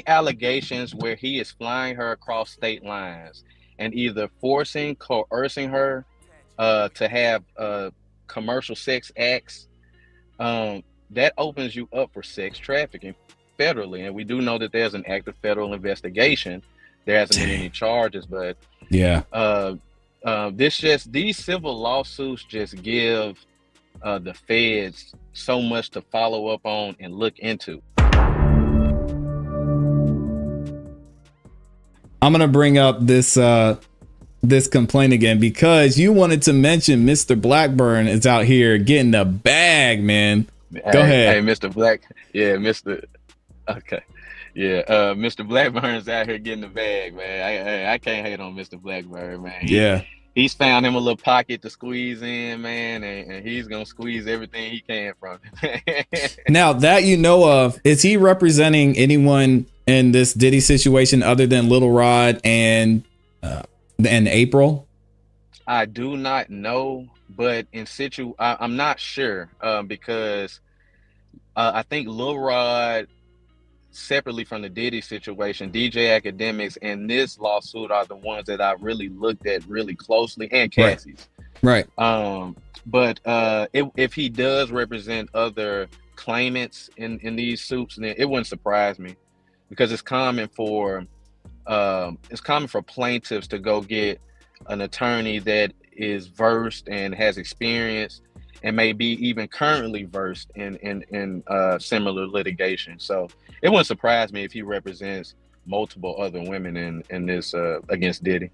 allegations where he is flying her across state lines and either forcing, coercing her to have commercial sex acts, that opens you up for sex trafficking federally. And we do know that there's an active federal investigation. There hasn't been any charges, but Yeah. these civil lawsuits just give the feds so much to follow up on and look into. I'm gonna bring up this complaint again because you wanted to mention Mr. Blackburn is out here getting the bag, man. Go ahead. Hey, Mr. Black. Yeah, Mr. Okay. Yeah, Mr. Blackburn's out here getting the bag, man. I can't hate on Mr. Blackburn, man. Yeah. He's found him a little pocket to squeeze in, man, and he's gonna squeeze everything he can from it. Now that you know of, is he representing anyone in this Diddy situation other than Little Rod and April? I do not know, but I'm not sure because I think Lil Rod, separately from the Diddy situation, DJ Academics and this lawsuit are the ones that I really looked at really closely, and Cassie's. Right. But if he does represent other claimants in these suits, then it wouldn't surprise me, because it's common for plaintiffs to go get an attorney that is versed and has experience and may be even currently versed in similar litigation. So it wouldn't surprise me if he represents multiple other women in this against Diddy.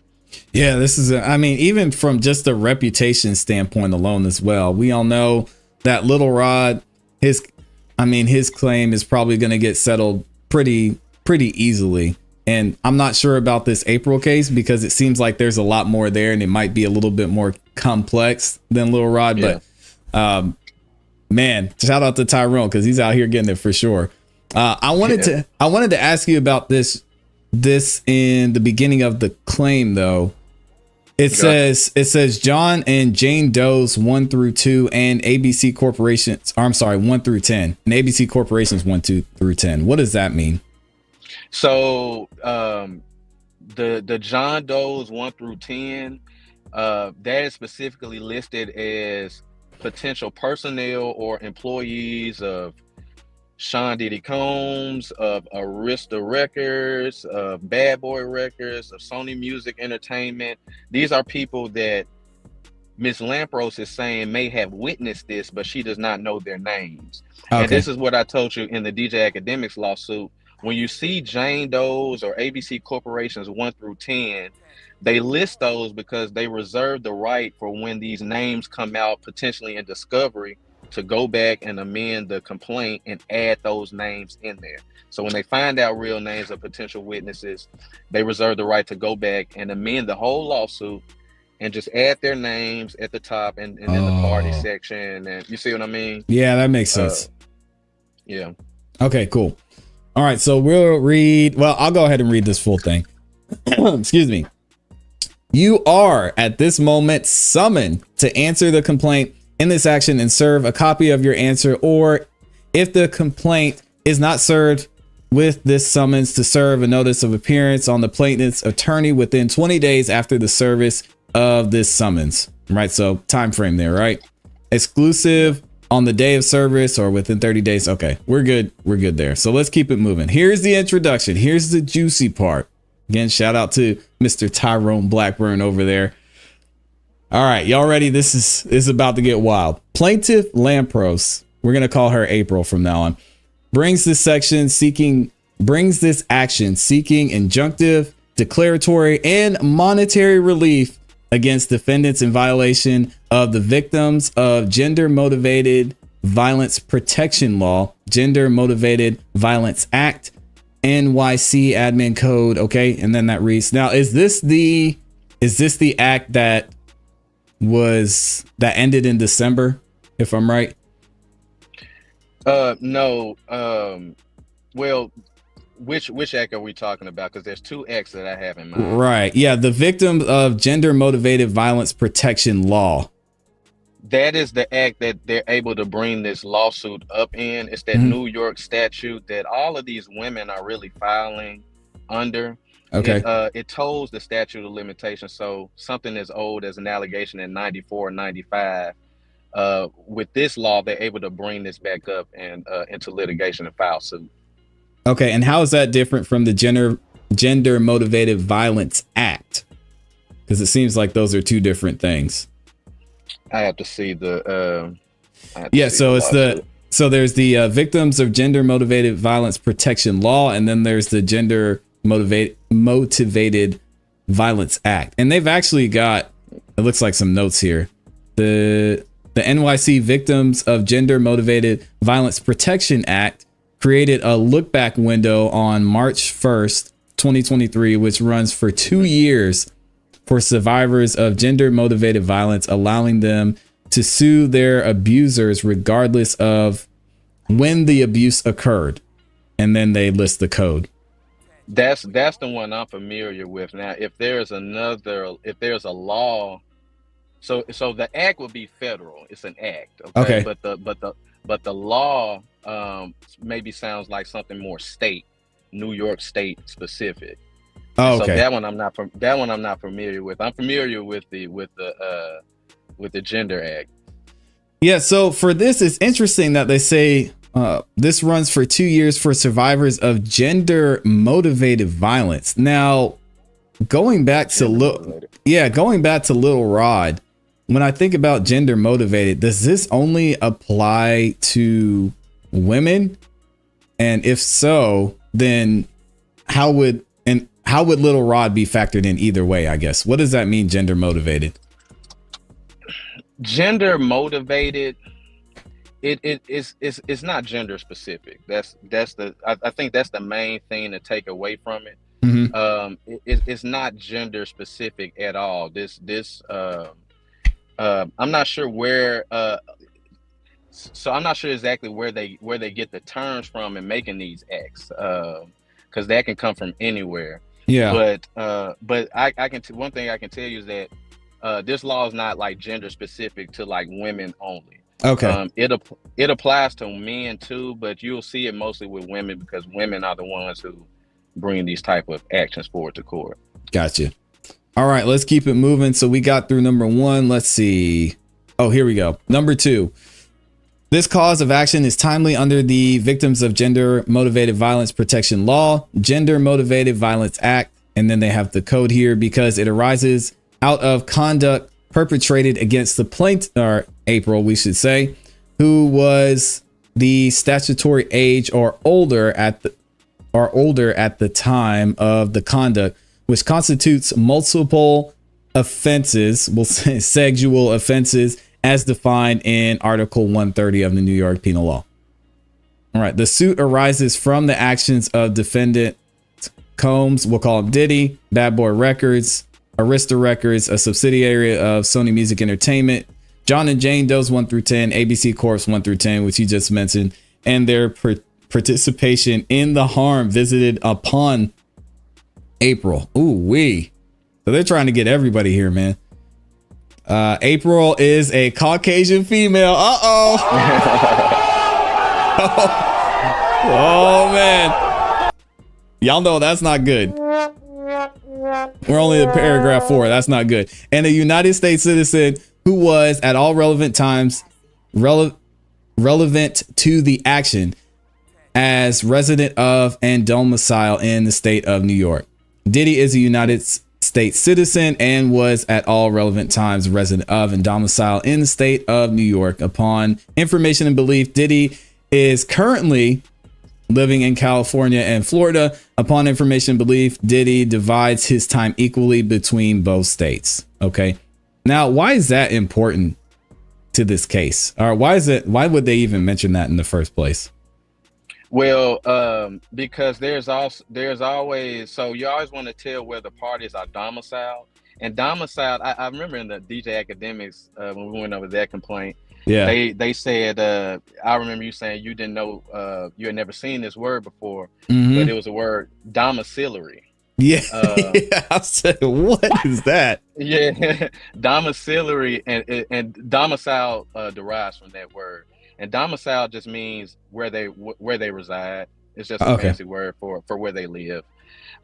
Yeah, this is I mean, even from just a reputation standpoint alone as well, we all know that Little Rod, his claim is probably going to get settled pretty easily. And I'm not sure about this April case because it seems like there's a lot more there and it might be a little bit more complex than Little Rod. Yeah. But man, shout out to Tyrone because he's out here getting it for sure. I wanted to ask you about this in the beginning of the claim, though. It says John and Jane Doe's 1 through 2 and ABC Corporations. Or I'm sorry, 1 through 10 and ABC Corporations 1, 2 through 10. What does that mean? So the John Doe's 1 through 10, that is specifically listed as potential personnel or employees of Sean Diddy Combs, of Arista Records, of Bad Boy Records, of Sony Music Entertainment. These are people that Ms. Lampros is saying may have witnessed this, but she does not know their names. Okay. And this is what I told you in the DJ Academics lawsuit. When you see Jane Doe's or ABC Corporations 1 through 10, they list those because they reserve the right for when these names come out potentially in discovery to go back and amend the complaint and add those names in there. So when they find out real names of potential witnesses, they reserve the right to go back and amend the whole lawsuit and just add their names at the top and in the party section. And you see what I mean? Yeah, that makes sense. Yeah. Okay, cool. All right, so I'll go ahead and read this full thing. Excuse me. You are at this moment summoned to answer the complaint in this action and serve a copy of your answer, or if the complaint is not served with this summons, to serve a notice of appearance on the plaintiff's attorney within 20 days after the service of this summons. Right, so time frame there, right? Exclusive on the day of service or within 30 days. Okay, we're good there. So let's keep it moving. Here's the introduction. Here's the juicy part. Again, shout out to Mr. Tyrone Blackburn over there. All right, y'all ready? This is about to get wild. Plaintiff Lampros, we're going to call her April from now on, brings this action seeking injunctive, declaratory, and monetary relief against defendants in violation of the Victims of Gender Motivated Violence Protection Law, Gender Motivated Violence Act, NYC Admin Code. Okay, and then that reads, now is this the act that ended in December, if I'm right? No. Well, which act are we talking about? Because there's two acts that I have in mind. Right. Yeah, the Victim of Gender Motivated Violence Protection Law. That is the act that they're able to bring this lawsuit up in. It's that Mhm. New York statute that all of these women are really filing under. Okay. It tolls the statute of limitations. So something as old as an allegation in 94 or 95. With this law, they're able to bring this back up and into litigation and file suit. Okay, and how is that different from the Gender Motivated Violence Act? Because it seems like those are two different things. I have to see the. So there's the Victims of Gender Motivated Violence Protection Law, and then there's the Gender Motivated Violence Act, and they've actually got, it looks like, some notes here. The NYC Victims of Gender Motivated Violence Protection Act created a look back window on March 1st, 2023, which runs for 2 years for survivors of gender motivated violence, allowing them to sue their abusers regardless of when the abuse occurred. And then they list the code. That's the one I'm familiar with. Now, if there's a law, so the act would be federal. It's an act, okay? But the law maybe sounds like something more state, New York State specific. Oh, okay. So that one I'm not familiar with. I'm familiar with the Gender Act. Yeah. So for this, it's interesting that they say this runs for 2 years for survivors of gender motivated violence. Now, going back to Little Rod, when I think about gender motivated, does this only apply to women? And if so, then how would Little Rod be factored in either way, I guess? What does that mean, gender motivated? Gender motivated, it's not gender specific. I think that's the main thing to take away from it. Mm-hmm. It's not gender specific at all. I'm not sure where so I'm not sure exactly where they get the terms from in making these acts, because that can come from anywhere. Yeah. But I can one thing I can tell you is that this law is not like gender specific to like women only. Okay. It applies to men too, but you'll see it mostly with women because women are the ones who bring these type of actions forward to court. Gotcha. All right, let's keep it moving. So we got through number 1. Let's see. Oh, here we go. Number 2. This cause of action is timely under the Victims of Gender Motivated Violence Protection Law, Gender Motivated Violence Act, and then they have the code here because it arises out of conduct perpetrated against the plaintiff, or April, we should say, who was the statutory age or older at the time of the conduct, which constitutes multiple offenses, we'll say sexual offenses, as defined in Article 130 of the New York Penal Law. All right. The suit arises from the actions of defendant Combs, we'll call him Diddy, Bad Boy Records, Arista Records, a subsidiary of Sony Music Entertainment, John and Jane Doe's 1 through 10, ABC Corp's 1 through 10, which you just mentioned, and their participation in the harm visited upon April. Ooh wee. So they're trying to get everybody here, man. April is a Caucasian female. Uh-oh. Oh man. Y'all know that's not good. We're only in paragraph 4. That's not good. And a United States citizen who was at all relevant times relevant to the action as resident of and domicile in the state of New York. Diddy is a United States citizen and was at all relevant times resident of and domicile in the state of New York. Upon information and belief, Diddy is currently living in California and Florida. Upon information and belief, Diddy divides his time equally between both states. Okay. Now, why is that important to this case? Or why would they even mention that in the first place? Well, because there's always, so you always want to tell where the parties are domiciled. And domiciled, I remember in the DJ Academics, when we went over that complaint, yeah, they said, I remember you saying you didn't know, you had never seen this word before, mm-hmm. but it was a word domiciliary. Yeah. Uh, Yeah. I said, what is that? yeah, domiciliary and domicile derives from that word, and domicile just means where they reside. It's just a Okay. fancy word for where they live.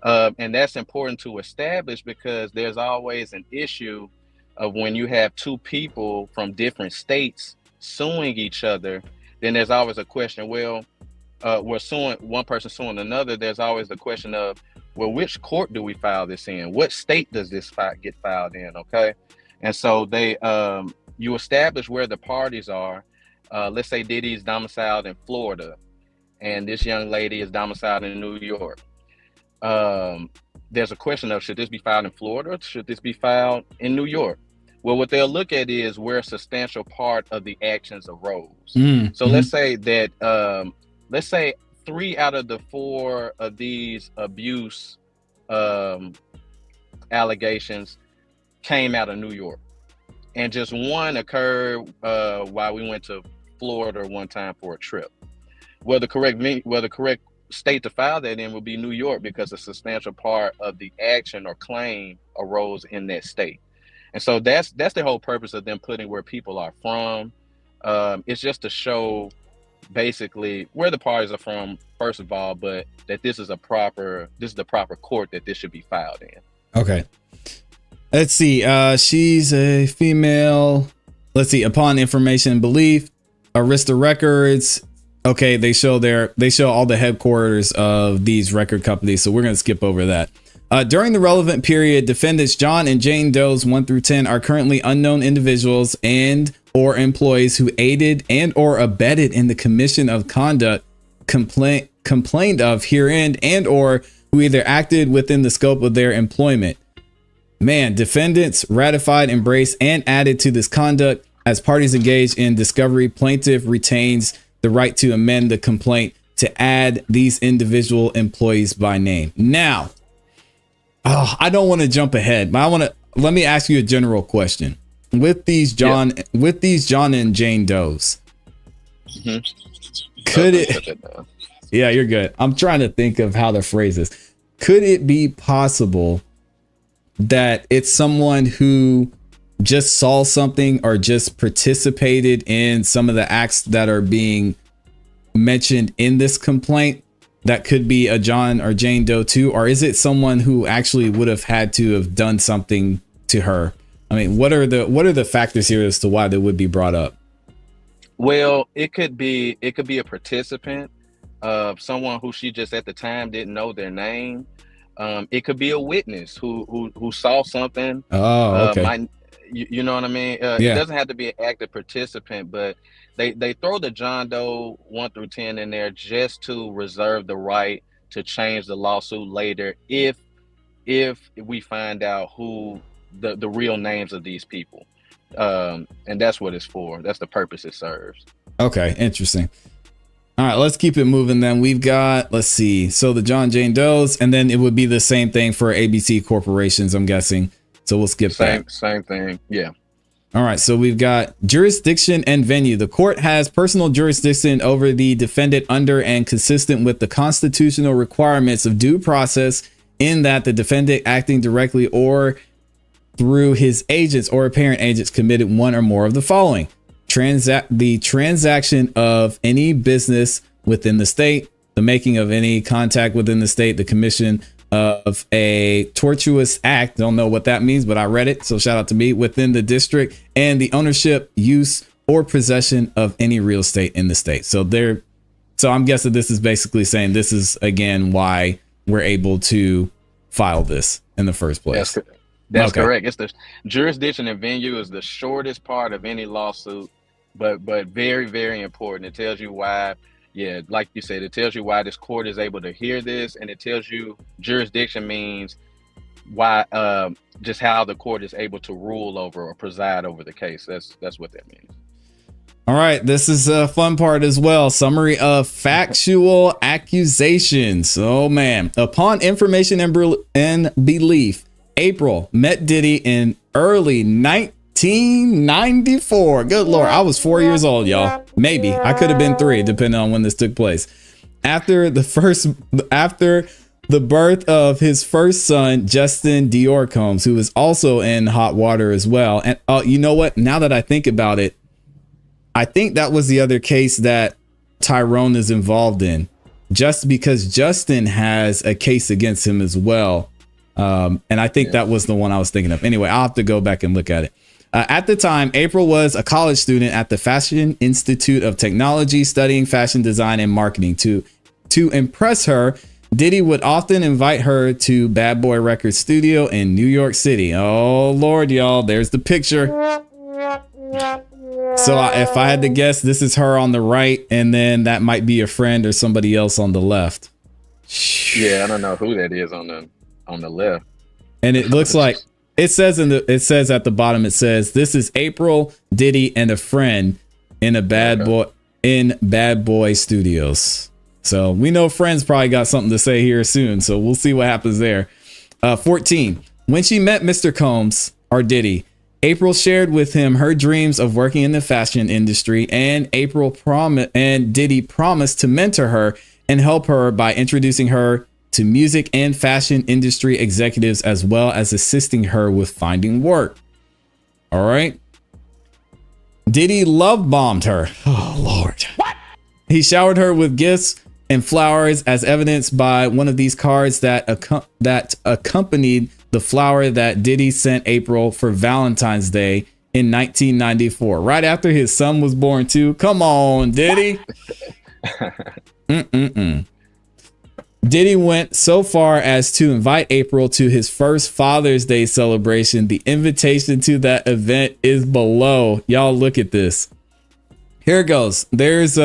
And that's important to establish because there's always an issue of when you have two people from different states suing each other, then there's always a question, well, we're suing one person suing another. There's always the question of, well, which court do we file this in? What state does this get filed in? Okay. And so you establish where the parties are. Let's say Diddy's domiciled in Florida and this young lady is domiciled in New York. There's a question of, should this be filed in Florida or should this be filed in New York? Well, what they'll look at is where a substantial part of the actions arose. So let's say that, let's say 3 out of the 4 of these abuse allegations came out of New York, and just 1 occurred while we went to Florida one time for a trip. Well, the correct state to file that in would be New York because a substantial part of the action or claim arose in that state. And so that's the whole purpose of them putting where people are from. It's just to show basically where the parties are from, first of all, but that this is the proper court that this should be filed in. Okay. Let's see. She's a female. Let's see. Upon information and belief, Arista Records. Okay, they show all the headquarters of these record companies, so we're going to skip over that. During the relevant period, defendants John and Jane Doe's 1 through 10 are currently unknown individuals and or employees who aided and or abetted in the commission of conduct complained of herein and or who either acted within the scope of their employment. Man, defendants ratified, embraced, and added to this conduct as parties engaged in discovery. Plaintiff retains the right to amend the complaint to add these individual employees by name. Now, I don't want to jump ahead, but let me ask you a general question. With these John and Jane Does, could it? Yeah, you're good. I'm trying to think of how to phrase this. Could it be possible that it's someone who just saw something or just participated in some of the acts that are being mentioned in this complaint that could be a John or Jane Doe too? Or is it someone who actually would have had to have done something to her? I mean, what are the factors here as to why they would be brought up? Well, it could be a participant, someone who she just at the time didn't know their name. It could be a witness who saw something. Oh, okay. You know what I mean? It doesn't have to be an active participant, but they throw the John Doe 1 through 10 in there just to reserve the right to change the lawsuit later if we find out who the real names of these people. And that's what it's for. That's the purpose it serves. Okay, interesting. All right, let's keep it moving then. We've got, let's see. So the John Jane Does, and then it would be the same thing for ABC corporations, I'm guessing. So we'll skip that. Same thing. Yeah. All right. So we've got jurisdiction and venue. The court has personal jurisdiction over the defendant under and consistent with the constitutional requirements of due process in that the defendant acting directly or through his agents or apparent agents committed one or more of the following: the transaction of any business within the state, the making of any contact within the state, the commission of a tortuous act. Don't know what that means, but I read it, so shout out to me, within the district, and the ownership, use, or possession of any real estate in the state. So I'm guessing this is basically saying this is again why we're able to file this in the first place. That's correct. It's the jurisdiction and venue is the shortest part of any lawsuit, but very, very important. It tells you why. Yeah, like you said, it tells you why this court is able to hear this, and it tells you jurisdiction means why, just how the court is able to rule over or preside over the case. That's what that means. All right, this is a fun part as well. Summary of factual accusations. Oh man, upon information and belief, April met Diddy in early 1994. Good Lord, I was 4 years old, y'all. Maybe I could have been 3, depending on when this took place. After the birth of his first son, Justin Dior Combs, who is also in hot water as well. And you know what? Now that I think about it, I think that was the other case that Tyrone is involved in, just because Justin has a case against him as well. And I think that was the one I was thinking of. Anyway, I'll have to go back and look at it. At the time, April was a college student at the Fashion Institute of Technology, studying fashion design and marketing. To impress her, Diddy would often invite her to Bad Boy Records studio in New York City. Oh, Lord, y'all, there's the picture. So if I had to guess, this is her on the right, and then that might be a friend or somebody else on the left. Yeah, I don't know who that is on the left. And it looks like it says at the bottom, it says this is April, Diddy, and a friend in a Bad Boy Studios. So we know friends probably got something to say here soon. So we'll see what happens there. 14. When she met Mr. Combs, or Diddy, April shared with him her dreams of working in the fashion industry, and Diddy promised to mentor her and help her by introducing her to music and fashion industry executives, as well as assisting her with finding work. All right. Diddy love bombed her. Oh, Lord. What? He showered her with gifts and flowers, as evidenced by one of these cards that accompanied the flower that Diddy sent April for Valentine's Day in 1994, right after his son was born too. Come on, Diddy. Diddy went so far as to invite April to his first Father's Day celebration. The invitation to that event is below. Y'all look at this. Here it goes. There's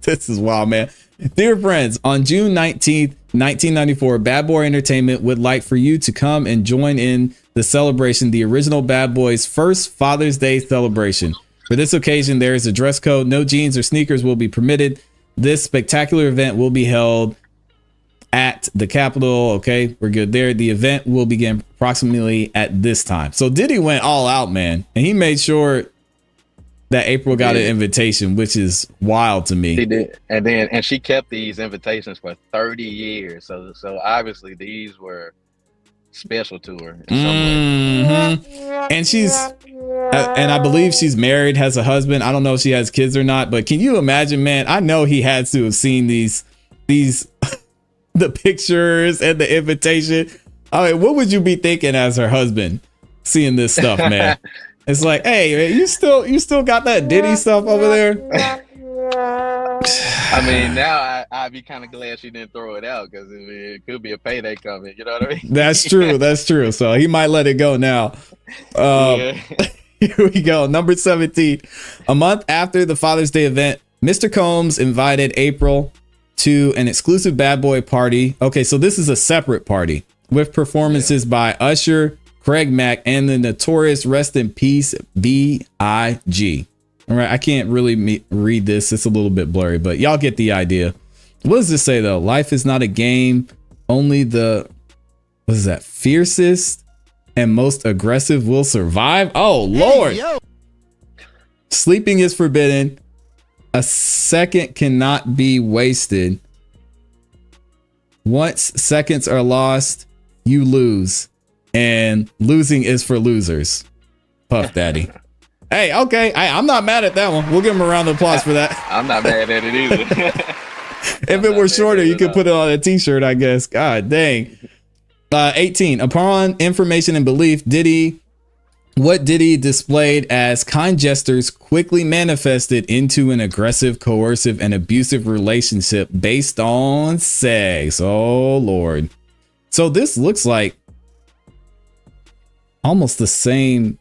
this is wild, man. Dear friends, on June 19th, 1994, Bad Boy Entertainment would like for you to come and join in the celebration, the original Bad Boy's first Father's Day celebration. For this occasion, there is a dress code. No jeans or sneakers will be permitted. This spectacular event will be held at the Capitol. Okay, we're good there. The event will begin approximately at this time. So Diddy went all out, man, and he made sure that April got an invitation, which is wild to me. He did, and she kept these invitations for 30 years. So obviously these were special to her in some way. And and I believe she's married, has a husband. I don't know if she has kids or not, but can you imagine, man? I know he had to have seen these the pictures and the invitation. I mean, what would you be thinking as her husband seeing this stuff, man? It's like, hey, man, you still got that Diddy stuff over there? I mean, now I'd be kind of glad she didn't throw it out, because it could be a payday coming. You know what I mean? That's true. That's true. So he might let it go now. Here we go. Number 17. A month after the Father's Day event, Mr. Combs invited April to an exclusive Bad Boy party. Okay, so this is a separate party with performances by Usher, Craig Mack, and the notorious Rest in Peace B.I.G. All right, I can't really read this. It's a little bit blurry, but y'all get the idea. What does this say, though? Life is not a game. Only the, what is that? Fiercest and most aggressive will survive. Oh, Lord. Hey, yo. Sleeping is forbidden. A second cannot be wasted. Once seconds are lost, you lose. And losing is for losers. Puff Daddy. Hey, okay. I'm not mad at that one. We'll give him a round of applause for that. I'm not mad at it either. If it were shorter, you could put it on a t-shirt, I guess. God dang. 18. Upon information and belief, what Diddy displayed as kind gestures quickly manifested into an aggressive, coercive, and abusive relationship based on sex. Oh, Lord. So this looks like almost the same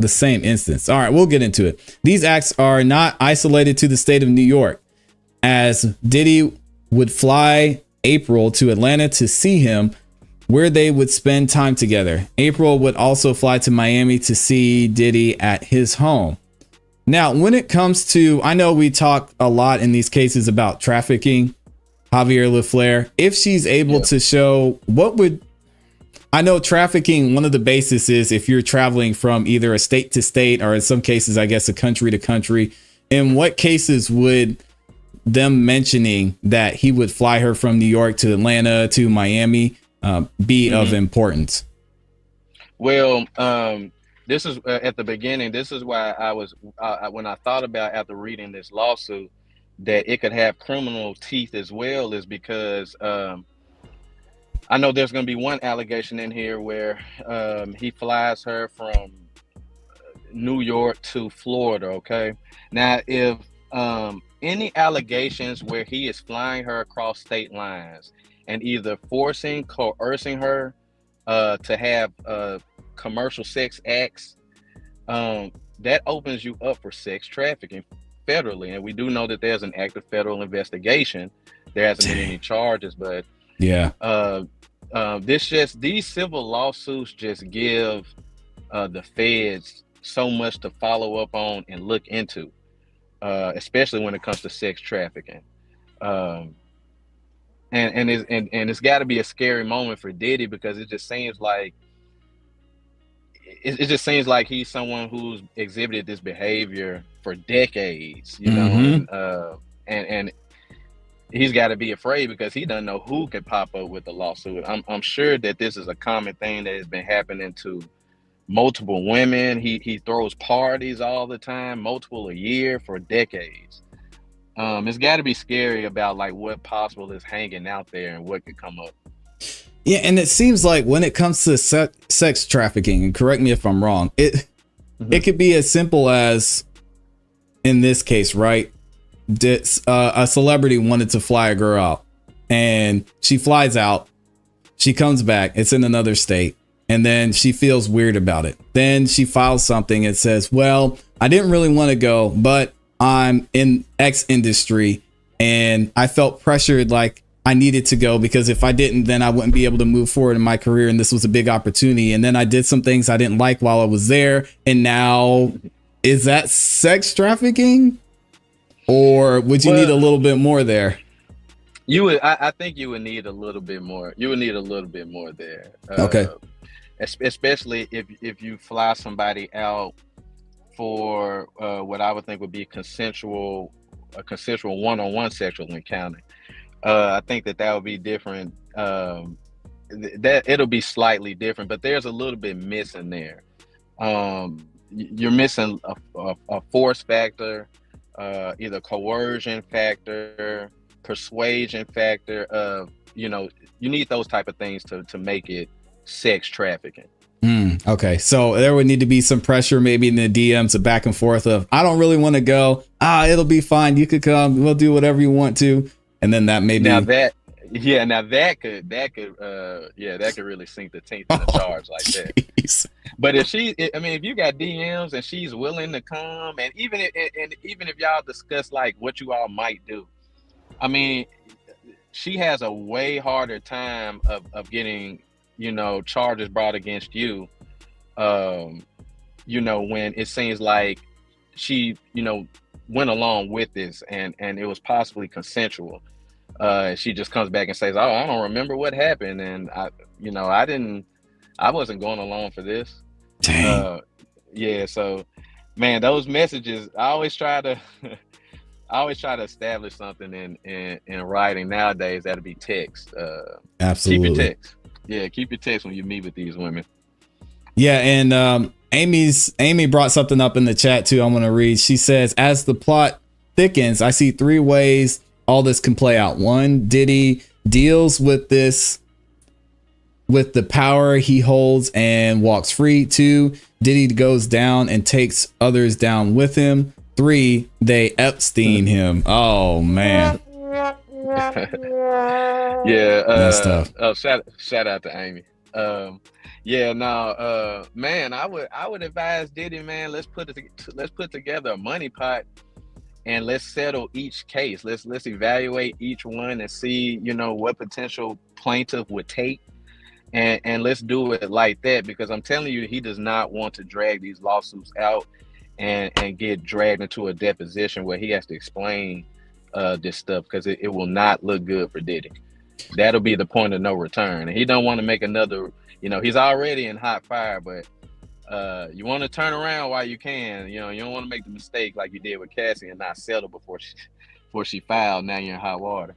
instance. All right, we'll get into it. These acts are not isolated to the state of New York, as Diddy would fly April to Atlanta to see him, where they would spend time together. April would also fly to Miami to see Diddy at his home. Now, when it comes to, I know we talk a lot in these cases about trafficking, Javier LaFleur, if she's able to show I know trafficking, one of the bases is if you're traveling from either a state to state, or in some cases, I guess, a country to country. In what cases would them mentioning that he would fly her from New York to Atlanta to Miami be of importance? Well, this is at the beginning. This is why I was when I thought about after reading this lawsuit that it could have criminal teeth as well, is because I know there's going to be one allegation in here where he flies her from New York to Florida. Okay, now if any allegations where he is flying her across state lines and either coercing her to have commercial sex acts, that opens you up for sex trafficking federally. And we do know that there's an active federal investigation. There hasn't been any charges, but yeah, these civil lawsuits just give the feds so much to follow up on and look into, especially when it comes to sex trafficking. And it's got to be a scary moment for Diddy, because it just seems like he's someone who's exhibited this behavior for decades, you know, and he's got to be afraid because he doesn't know who could pop up with a lawsuit. I'm sure that this is a common thing that has been happening to multiple women. He throws parties all the time, multiple a year for decades. It's got to be scary about like what possible is hanging out there and what could come up. Yeah, and it seems like when it comes to sex trafficking, and correct me if I'm wrong, it could be as simple as, in this case, right? A celebrity wanted to fly a girl out, and she flies out, she comes back, it's in another state, and then she feels weird about it. Then she files something and says, well, I didn't really want to go, but I'm in X industry and I felt pressured, like I needed to go, because if I didn't, then I wouldn't be able to move forward in my career. And this was a big opportunity. And then I did some things I didn't like while I was there. And now, is that sex trafficking? Or would you need a little bit more there? You would, I think you would need a little bit more. You would need a little bit more there. Okay. Especially if you fly somebody out for what I would think would be a consensual one-on-one sexual encounter. I think that would be different. That it'll be slightly different, but there's a little bit missing there. You're missing a force factor, either coercion factor, persuasion factor. You need those type of things to make it sex trafficking. Okay, so there would need to be some pressure, maybe in the DMs, a back and forth of, I don't really want to go. It'll be fine. You could come. We'll do whatever you want to. And then that maybe that could really sink the teeth in a charge like that. But if you got DMs and she's willing to come, and even if y'all discuss like what you all might do, I mean, she has a way harder time of getting, charges brought against you, when it seems like she, went along with this and it was possibly consensual. She just comes back and says, "Oh, I don't remember what happened, and I wasn't going along for this." Yeah. So, man, those messages, I always try to establish something in writing nowadays. That'll be text. Absolutely. Keep your text. Yeah, keep your text when you meet with these women. Yeah, and Amy brought something up in the chat too. I'm going to read. She says, as the plot thickens, I see 3 ways all this can play out. 1, Diddy deals with this with the power he holds and walks free. 2, Diddy goes down and takes others down with him. 3, they Epstein him. Oh man. Yeah, that's tough. Shout out to Amy. Man, I would advise Diddy, man, let's put together a money pot and let's settle each case. Let's evaluate each one and see, what potential plaintiff would take, and let's do it like that, because I'm telling you, he does not want to drag these lawsuits out and get dragged into a deposition where he has to explain this stuff, because it will not look good for Diddy. That'll be the point of no return, and he don't want to make another. He's already in hot fire, but you want to turn around while you can. You don't want to make the mistake like you did with Cassie and not settle before she filed. Now you're in hot water.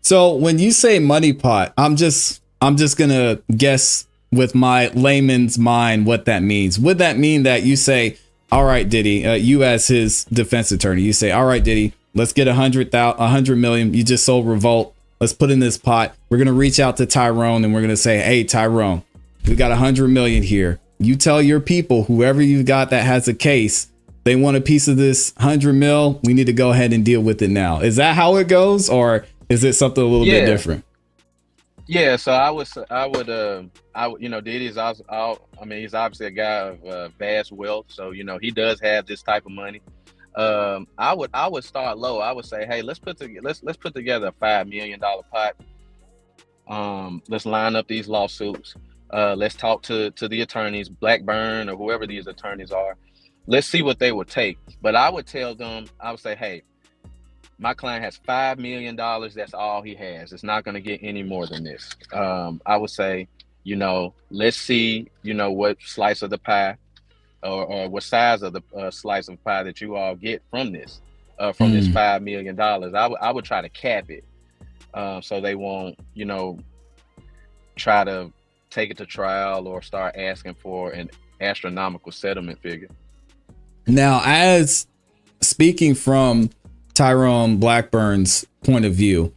So when you say money pot, I'm just gonna guess with my layman's mind what that means. Would that mean that you say, all right, Diddy, you as his defense attorney, you say, all right, Diddy, let's get 100 million. You just sold Revolt. Let's put in this pot. We're going to reach out to Tyrone and we're going to say, hey, Tyrone, we got 100 million here. You tell your people, whoever you've got that has a case, they want a piece of this 100 mil. We need to go ahead and deal with it now. Is that how it goes? Or is it something a little bit different? Yeah. So I would, Diddy's also, he's obviously a guy of vast wealth. So, he does have this type of money. I would start low. I would say, hey, let's put together a $5 million pot. Let's line up these lawsuits. Let's talk to the attorneys, Blackburn or whoever these attorneys are. Let's see what they would take. But I would tell them, I would say, hey, my client has $5 million. That's all he has. It's not going to get any more than this. I would say, let's see, what slice of the pie or what size of the slice of pie that you all get from this, this $5 million. I would try to cap it so they won't, try to take it to trial or start asking for an astronomical settlement figure. Now, as speaking from Tyrone Blackburn's point of view,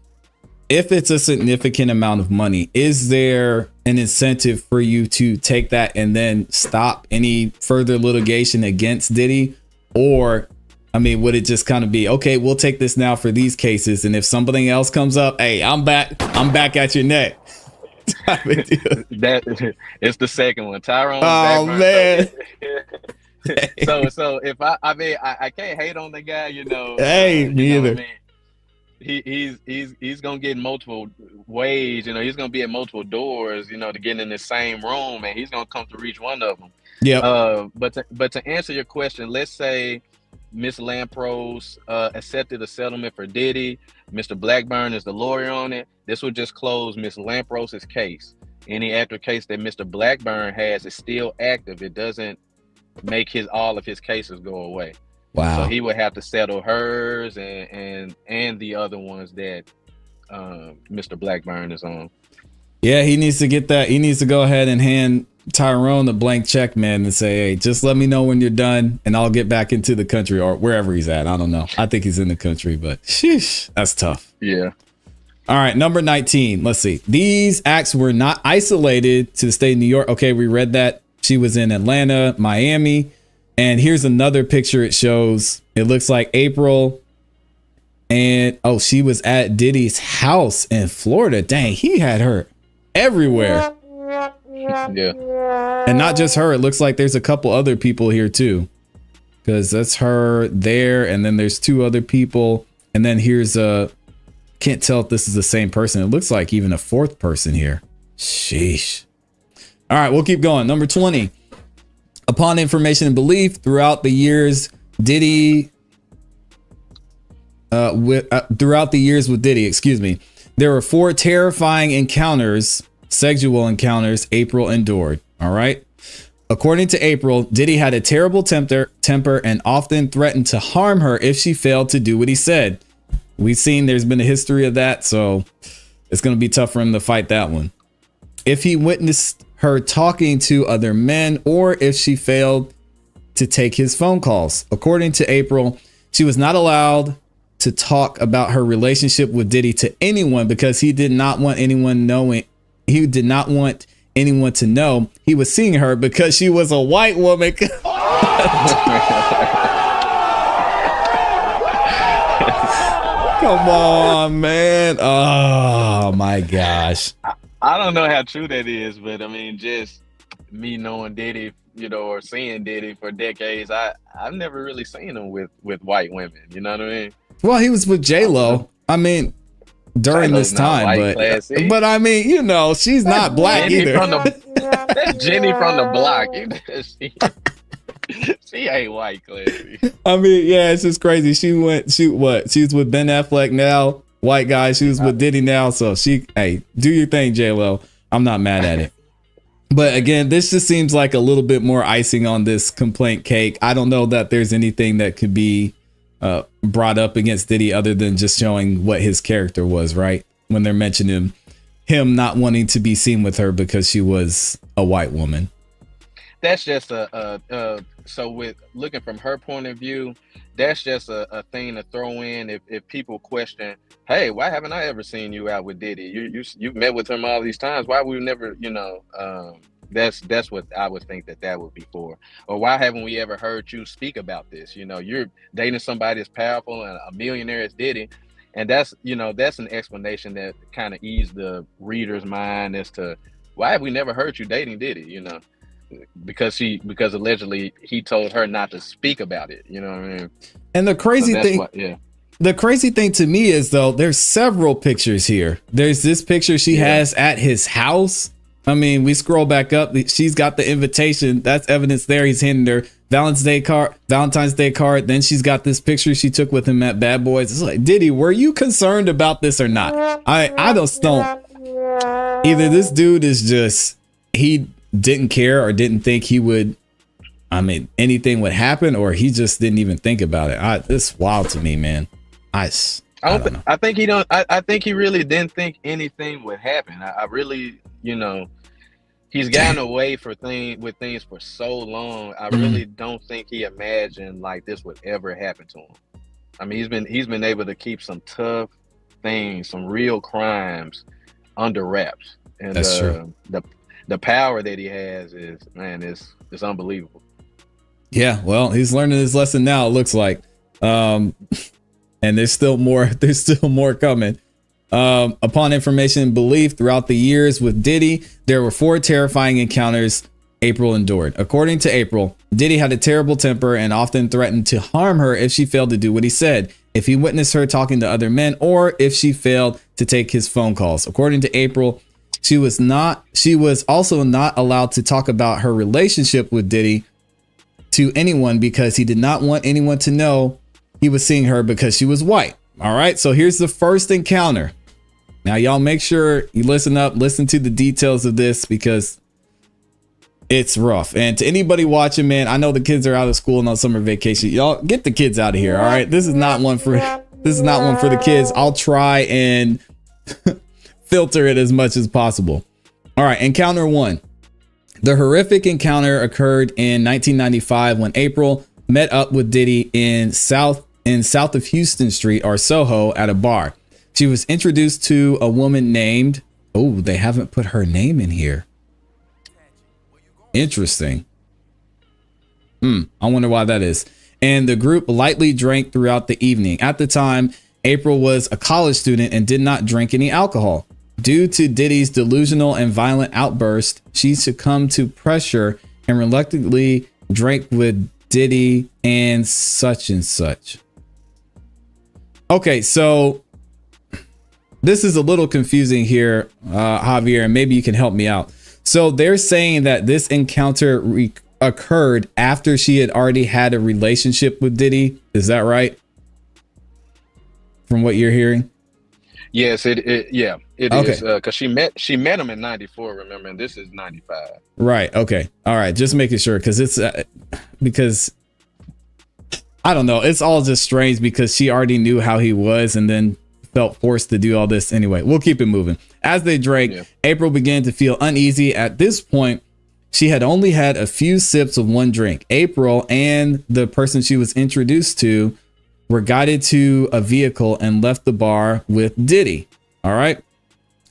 if it's a significant amount of money, is there an incentive for you to take that and then stop any further litigation against Diddy? Or, would it just kind of be, okay, we'll take this now for these cases, and if something else comes up, hey, I'm back at your neck. That it's the second one, Tyrone. Oh man. So if I can't hate on the guy, Hey, me either. He's gonna get multiple ways, he's gonna be at multiple doors, to get in the same room, and he's gonna come to reach one of them. Yeah. But to answer your question, let's say Miss Lampros accepted a settlement for Diddy. Mr. Blackburn is the lawyer on it. This would just close Miss Lampros's case. Any active case that Mr. Blackburn has is still active. It doesn't make all of his cases go away. Wow. So he would have to settle hers and the other ones that Mr. Blackburn is on. Yeah, he needs to get that. He needs to go ahead and hand Tyrone a blank check, man, and say, hey, just let me know when you're done and I'll get back into the country or wherever he's at. I don't know. I think he's in the country, but sheesh, that's tough. Yeah. All right, number 19. Let's see. These acts were not isolated to the state of New York. Okay, we read that. She was in Atlanta, Miami. And here's another picture it shows. It looks like April. And, she was at Diddy's house in Florida. Dang, he had her everywhere. Yeah. And not just her. It looks like there's a couple other people here, too. Because that's her there. And then there's two other people. And then here's can't tell if this is the same person. It looks like even a fourth person here. Sheesh. All right, we'll keep going. Number 20. Upon information and belief throughout the years, Diddy, with Diddy, there were 4 terrifying encounters, sexual encounters, April endured. All right. According to April, Diddy had a terrible temper and often threatened to harm her if she failed to do what he said. We've seen there's been a history of that, so it's going to be tough for him to fight that one. If he witnessed her talking to other men or if she failed to take his phone calls. According to April, she was not allowed to talk about her relationship with Diddy to anyone because he did not want anyone knowing. He did not want anyone to know he was seeing her because she was a white woman. Come on, man. Oh my gosh. I don't know how true that is, but just me knowing Diddy, or seeing Diddy for decades, I've never really seen him with white women. You know what I mean? Well, he was with J-Lo. During J-Lo's this time, but she's not black Jenny either. That's Jenny from the block. She ain't white, classy. Yeah, it's just crazy. She was with Ben Affleck now. White guy, she was with Diddy now, so hey, do your thing, J-Lo. I'm not mad at it. But again, this just seems like a little bit more icing on this complaint cake. I don't know that there's anything that could be brought up against Diddy other than just showing what his character was, right? When they're mentioning him not wanting to be seen with her because she was a white woman. That's just so with looking from her point of view, that's just a thing to throw in if people question, hey, why haven't I ever seen you out with Diddy? You've met with him all these times. Why we've never, that's what I would think that would be for. Or why haven't we ever heard you speak about this? You're dating somebody as powerful and a millionaire as Diddy. And that's an explanation that kind of eased the reader's mind as to why have we never heard you dating Diddy, because allegedly he told her not to speak about it. You know what I mean? And the crazy the crazy thing to me is, though, there's several pictures here. There's this picture she has at his house. I mean, we scroll back up. She's got the invitation. That's evidence there. He's handing her Valentine's Day card. Then she's got this picture she took with him at Bad Boys. It's like, Diddy, were you concerned about this or not? I just don't. Either this dude is just, he didn't care or didn't think anything would happen, or he just didn't even think about it. It's wild to me, man. I don't know. I think he really didn't think anything would happen. I really, he's gotten away with things for so long. I really don't think he imagined like this would ever happen to him. I mean, he's been able to keep some tough things, some real crimes under wraps. And that's true. The power that he has is, man, it's unbelievable. Yeah, well, he's learning his lesson now, it looks like. And there's still more coming. Upon information and belief throughout the years with Diddy, there were 4 terrifying encounters April endured. According to April, Diddy had a terrible temper and often threatened to harm her if she failed to do what he said, if he witnessed her talking to other men, or if she failed to take his phone calls. According to April, she was also not allowed to talk about her relationship with Diddy to anyone because he did not want anyone to know he was seeing her because she was white. All right, so here's the first encounter. Now, y'all make sure you listen to the details of this because it's rough. And to anybody watching, man, I know the kids are out of school and on summer vacation. Y'all get the kids out of here. All right, this is not one for the kids. I'll try and filter it as much as possible. All right, encounter 1. The horrific encounter occurred in 1995 when April met up with Diddy in south of Houston Street, or Soho, at a bar. She was introduced to a woman named, they haven't put her name in here. Interesting. I wonder why that is. And the group lightly drank throughout the evening. At the time, April was a college student and did not drink any alcohol. Due to Diddy's delusional and violent outburst, she succumbed to pressure and reluctantly drank with Diddy and such and such. Okay, so this is a little confusing here, Javier, and maybe you can help me out. So they're saying that this encounter occurred after she had already had a relationship with Diddy. Is that right? From what you're hearing? Yes, it okay. is, because she met him in 94, remember, and this is 95. Right. Okay. All right. Just making sure, because I don't know. It's all just strange because she already knew how he was and then felt forced to do all this anyway. We'll keep it moving. As they drank, April began to feel uneasy. At this point, she had only had a few sips of one drink. April and the person she was introduced to were guided to a vehicle and left the bar with Diddy. All right.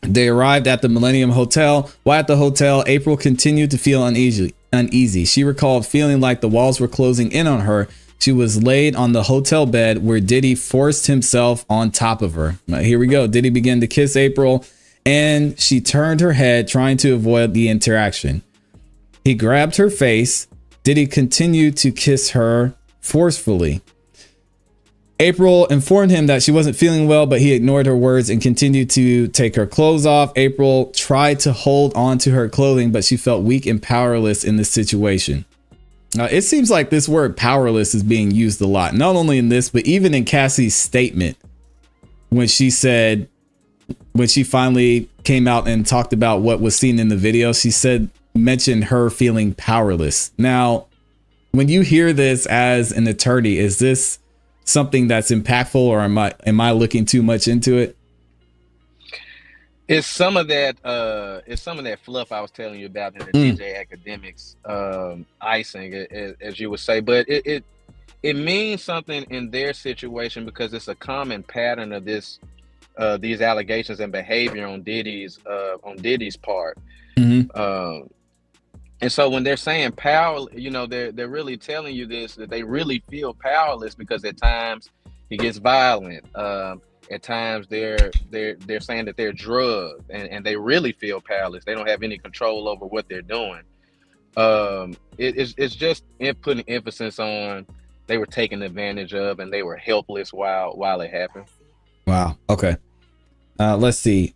They arrived at the Millennium Hotel. While at the hotel, April continued to feel uneasy. She recalled feeling like the walls were closing in on her. She was laid on the hotel bed where Diddy forced himself on top of her. Now, here we go. Diddy began to kiss April and she turned her head, trying to avoid the interaction. He grabbed her face. Diddy continued to kiss her forcefully. April informed him that she wasn't feeling well, but he ignored her words and continued to take her clothes off. April tried to hold on to her clothing, but she felt weak and powerless in this situation. It seems like this word powerless is being used a lot, not only in this, but even in Cassie's statement when she finally came out and talked about what was seen in the video. She mentioned her feeling powerless. Now, when you hear this as an attorney, is this something that's impactful, or am I looking too much into it? It's some of that fluff I was telling you about in the DJ Academics icing, as you would say, but it means something in their situation because it's a common pattern of these allegations and behavior on Diddy's part. And so when they're saying power, they're really telling you this, that they really feel powerless because at times he gets violent. At times they're saying that they're drugged and they really feel powerless. They don't have any control over what they're doing. It's just putting emphasis on they were taken advantage of and they were helpless while it happened. Wow. Okay. Let's see.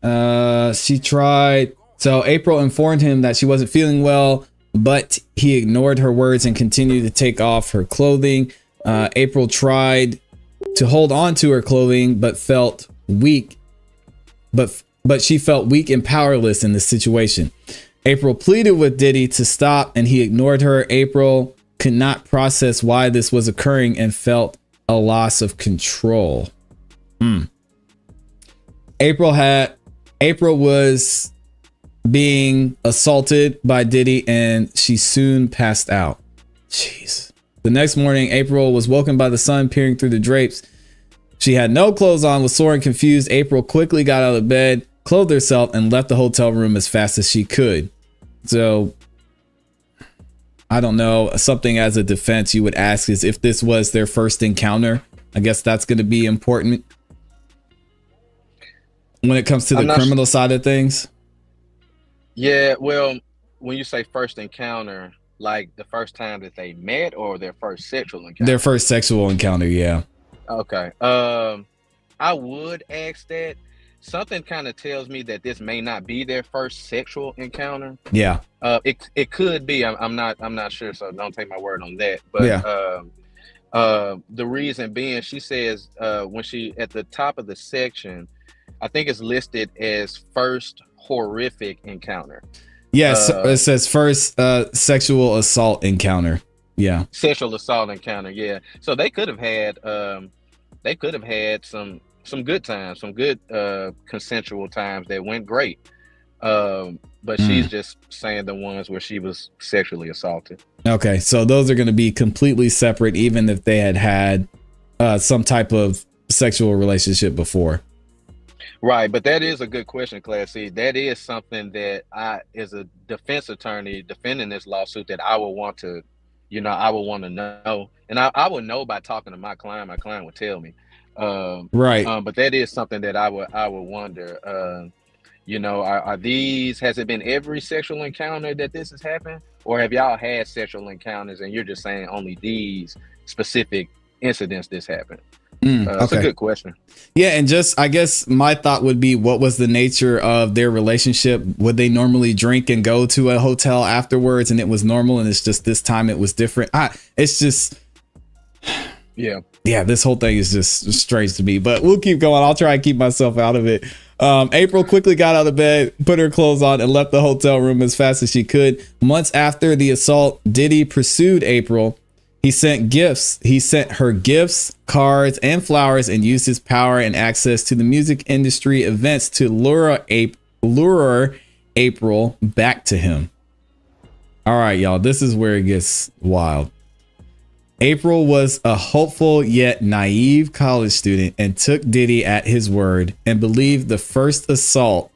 She tried. So April informed him that she wasn't feeling well, but he ignored her words and continued to take off her clothing. April tried to hold on to her clothing, but felt weak. But she felt weak and powerless in this situation. April pleaded with Diddy to stop, and he ignored her. April could not process why this was occurring and felt a loss of control. April was being assaulted by Diddy, and she soon passed out. Jeez. The next morning, April was woken by the sun peering through the drapes. She had no clothes on, was sore and confused. April quickly got out of bed, clothed herself, and left the hotel room as fast as she could. So, I don't know. Something as a defense you would ask is if this was their first encounter. I guess that's going to be important when it comes to the criminal side of things. Yeah, well, when you say first encounter, like the first time that they met or their first sexual encounter? Their first sexual encounter, yeah. Okay. I would ask that. Something kind of tells me that this may not be their first sexual encounter. Yeah. It could be. I'm not sure, so don't take my word on that. But yeah. The reason being, she says when she at the top of the section, I think it's listed as first horrific encounter. Yes, it says first sexual assault encounter. Yeah. Sexual assault encounter, yeah. So they could have had some good times, some good consensual times that went great. But she's just saying the ones where she was sexually assaulted. Okay, so those are going to be completely separate, even if they had some type of sexual relationship before. Right, but that is a good question, ClassE. That is something that I, as a defense attorney defending this lawsuit, that I would want to, know. And I would know by talking to my client. My client would tell me. Right. But that is something that I would wonder. Are these? Has it been every sexual encounter that this has happened, or have y'all had sexual encounters and you're just saying only these specific incidents this happened? That's a good question. Yeah, and just I guess my thought would be, what was the nature of their relationship? Would they normally drink and go to a hotel afterwards, and it was normal, and it's just this time it was different? It's just. Yeah, this whole thing is just strange to me, but we'll keep going. I'll try and keep myself out of it. April quickly got out of bed, put her clothes on, and left the hotel room as fast as she could. Months after the assault, Diddy pursued April. He sent her gifts, cards, and flowers, and used his power and access to the music industry events to lure April back to him. All right, y'all, this is where it gets wild. April was a hopeful yet naive college student and took Diddy at his word and believed the first assault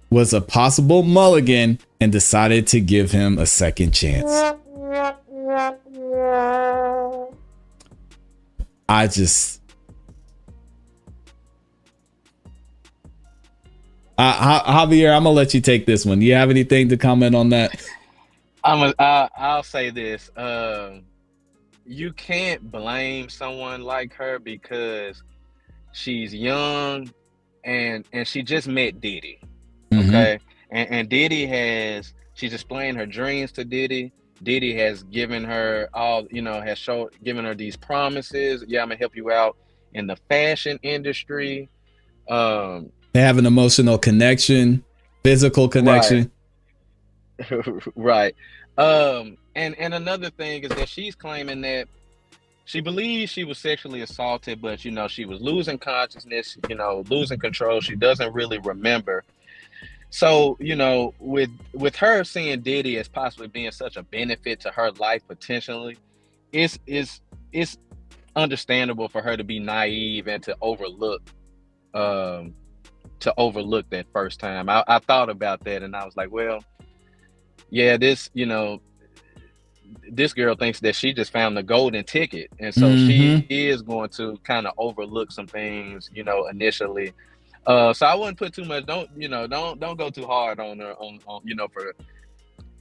was a possible mulligan and decided to give him a second chance. Javier, I'm gonna let you take this one. Do you have anything to comment on that? I'll say this. You can't blame someone like her because she's young and she just met Diddy. Okay. And Diddy she's explained her dreams to Diddy. Diddy has given her given her these promises. Yeah, I'm gonna help you out in the fashion industry. They have an emotional connection, physical connection. Right. And another thing is that she's claiming that she believes she was sexually assaulted, but she was losing consciousness, losing control. She doesn't really remember. So, with her seeing Diddy as possibly being such a benefit to her life potentially, it's understandable for her to be naive and um to overlook that first time. I thought about that and I was like, well, yeah, this girl thinks that she just found the golden ticket, and so she is going to kind of overlook some things, initially. So I wouldn't put too much. Don't go too hard on her on for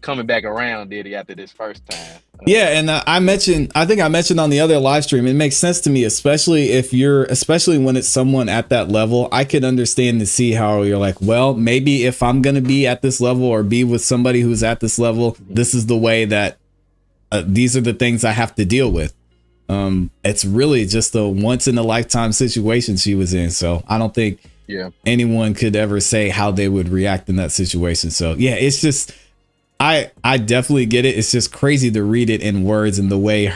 coming back around Diddy after this first time. Yeah, and I think I mentioned on the other live stream, it makes sense to me, especially when it's someone at that level. I could understand to see how you're like, well, maybe if I'm going to be at this level or be with somebody who's at this level, this is the way that these are the things I have to deal with. It's really just a once in a lifetime situation she was in. So I don't think anyone could ever say how they would react in that situation. So yeah, it's just, I definitely get it. It's just crazy to read it in words, and the way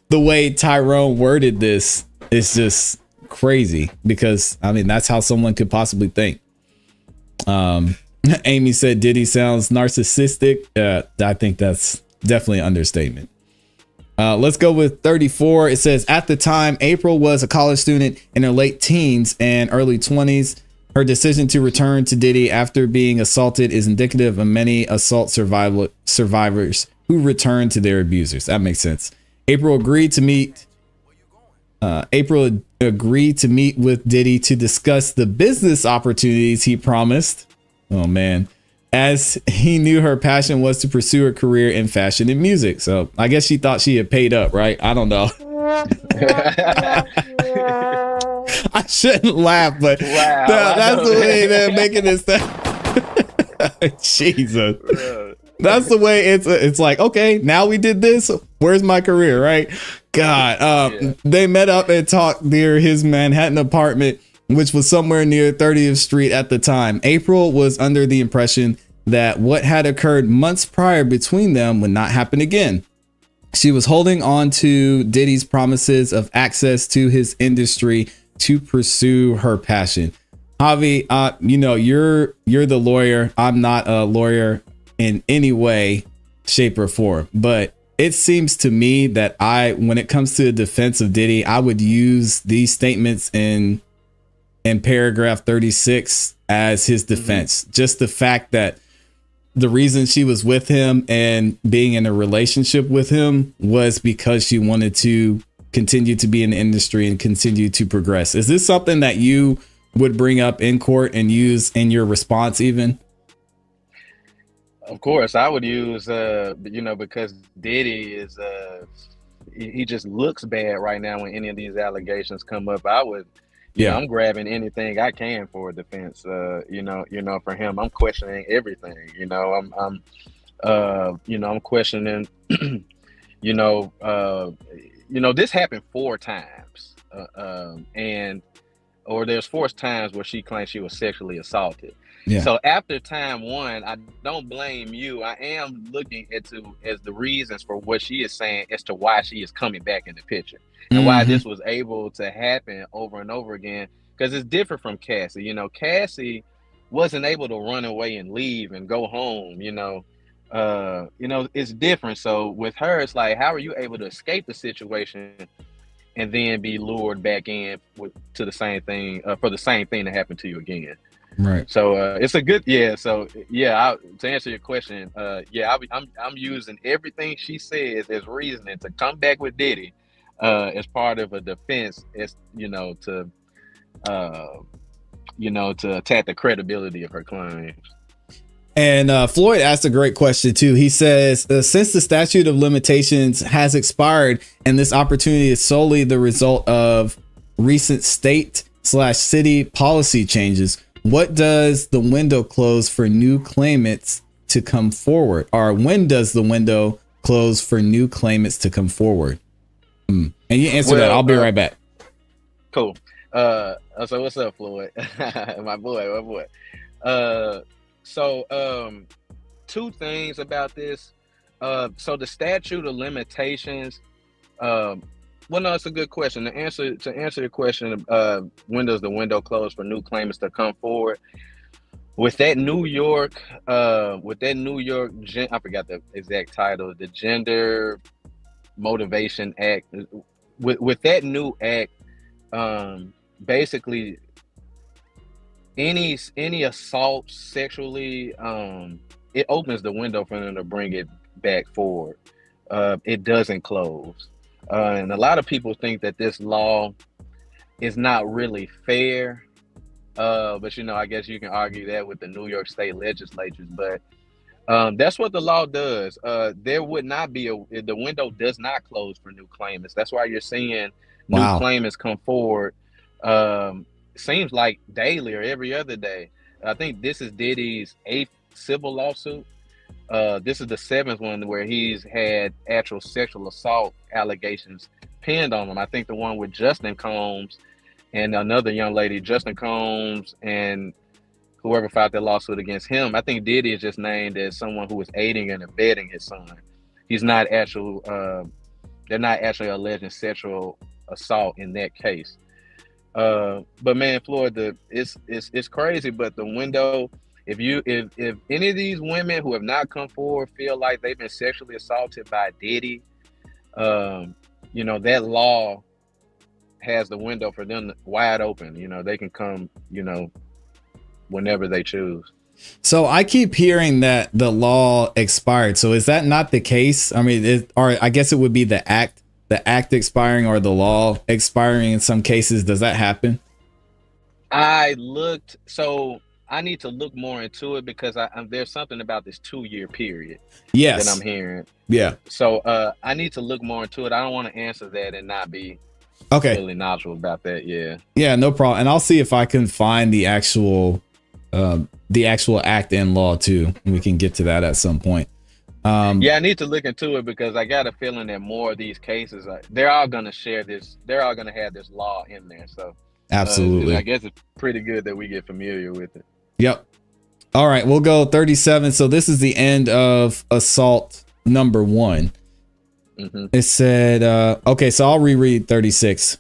the way Tyrone worded this is just crazy, because I mean, that's how someone could possibly think. Amy said Diddy sounds narcissistic. I think that's definitely an understatement. Let's go with 34. It says, at the time, April was a college student in her late teens and early 20s. Her decision to return to Diddy after being assaulted is indicative of many assault survivors who return to their abusers. That makes sense. April agreed to meet with Diddy to discuss the business opportunities he promised. Oh man. As he knew her passion was to pursue a career in fashion and music. So I guess she thought she had paid up, right? I don't know. I shouldn't laugh, but wow, that's the way they're making this stuff. Jesus. That's the way it's like, okay, now we did this. Where's my career, right? God. They met up and talked near his Manhattan apartment, which was somewhere near 30th Street at the time. April was under the impression that what had occurred months prior between them would not happen again. She was holding on to Diddy's promises of access to his industry to pursue her passion. Javi, you're the lawyer. I'm not a lawyer in any way, shape, or form, but it seems to me that when it comes to the defense of Diddy, I would use these statements in paragraph 36 as his defense. Just the fact that the reason she was with him and being in a relationship with him was because she wanted to continue to be in the industry and continue to progress. Is this something that you would bring up in court and use in your response even? Of course, I would use, because Diddy is, he just looks bad right now when any of these allegations come up. I would, I'm grabbing anything I can for a defense. For him, I'm questioning everything. I'm questioning. This happened 4 times, or there's 4 times where she claims she was sexually assaulted. Yeah. So after time 1, I don't blame you. I am looking as the reasons for what she is saying as to why she is coming back in the picture and why this was able to happen over and over again. Because it's different from ClassE. ClassE wasn't able to run away and leave and go home. It's different. So with her, it's like, how are you able to escape the situation and then be lured back in to the same thing for the same thing to happen to you again? Right. So it's a good So to answer your question, I'm using everything she says as reasoning to come back with Diddy as part of a defense, as to attack the credibility of her claims. And Floyd asked a great question too. He says, since the statute of limitations has expired and this opportunity is solely the result of recent state/city policy changes, what does the window close for new claimants to come forward? Or when does the window close for new claimants to come forward? And you answer that. I'll be right back. Cool. So what's up, Floyd? my boy. 2 things about this. So the statute of limitations. Um, well, no, it's a good question. To answer the question, when does the window close for new claimants to come forward? With that New York, I forgot the exact title, the Gender Motivation Act. With that new act, basically any assault sexually, it opens the window for them to bring it back forward. It doesn't close. And a lot of people think that this law is not really fair. But I guess you can argue that with the New York State legislatures. But that's what the law does. There would not be the window does not close for new claimants. That's why you're seeing new Wow. claimants come forward. Seems like daily or every other day. I think this is Diddy's 8th civil lawsuit. This is the 7th one where he's had actual sexual assault allegations pinned on him. I think the one with Justin Combs and another young lady, Justin Combs, and whoever filed that lawsuit against him. I think Diddy is just named as someone who was aiding and abetting his son. He's not actual. They're not actually alleging sexual assault in that case. But man, Floyd, it's crazy. But the window, if any of these women who have not come forward feel like they've been sexually assaulted by Diddy, that law has the window for them wide open. They can come, whenever they choose. So I keep hearing that the law expired. So is that not the case? I mean, or I guess it would be the act expiring or the law expiring in some cases. Does that happen? So I need to look more into it because there's something about this 2-year period that I'm Yes. hearing. Yeah. So I need to look more into it. I don't want to answer that and not be Okay. really knowledgeable about that. Yeah. Yeah, no problem. And I'll see if I can find the actual act in law too. We can get to that at some point. Yeah, I need to look into it because I got a feeling that more of these cases, they're all going to share this. They're all going to have this law in there. So Absolutely. I guess it's pretty good that we get familiar with it. Yep. All right, we'll go 37. So this is the end of assault number 1. Mm-hmm. It said, okay, so I'll reread 36.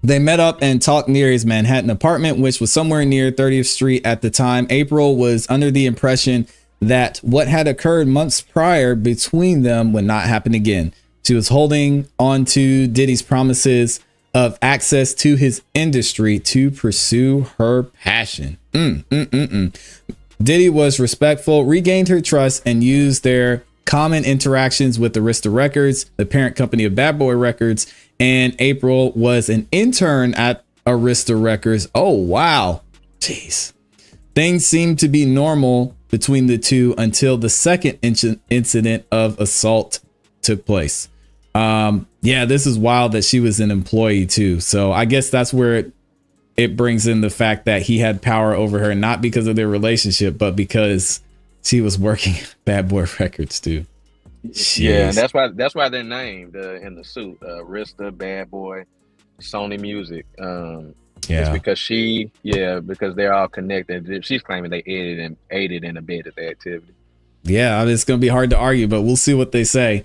They met up and talked near his Manhattan apartment, which was somewhere near 30th Street at the time. April was under the impression that what had occurred months prior between them would not happen again. She was holding on to Diddy's promises of access to his industry to pursue her passion. Diddy was respectful, regained her trust, and used their common interactions with Arista Records, the parent company of Bad Boy Records, and April was an intern at Arista Records. Oh, wow. Jeez. Things seemed to be normal between the two until the second incident of assault took place. Yeah, this is wild that she was an employee too. So I guess that's where it brings in the fact that he had power over her, not because of their relationship, but because she was working at Bad Boy Records too. Jeez. Yeah, and that's why they're named in the suit, Arista, Bad Boy, Sony Music. It's because because they're all connected. She's claiming they aided and abetted the activity. Yeah, I mean, it's going to be hard to argue, but we'll see what they say.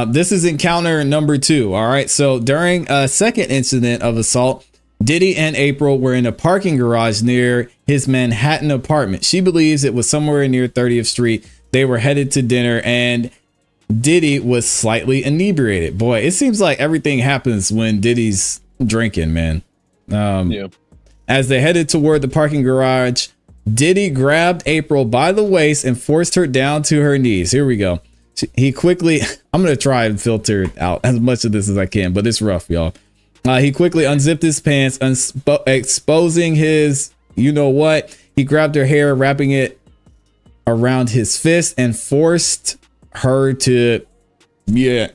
This is encounter number 2. All right. So during a second incident of assault, Diddy and April were in a parking garage near his Manhattan apartment. She believes it was somewhere near 30th Street. They were headed to dinner and Diddy was slightly inebriated. Boy, it seems like everything happens when Diddy's drinking, man. As they headed toward the parking garage, Diddy grabbed April by the waist and forced her down to her knees. Here we go. He quickly, I'm going to try and filter out as much of this as I can, but it's rough, y'all. He quickly unzipped his pants, exposing his, you know what? He grabbed her hair, wrapping it around his fist and forced her to, use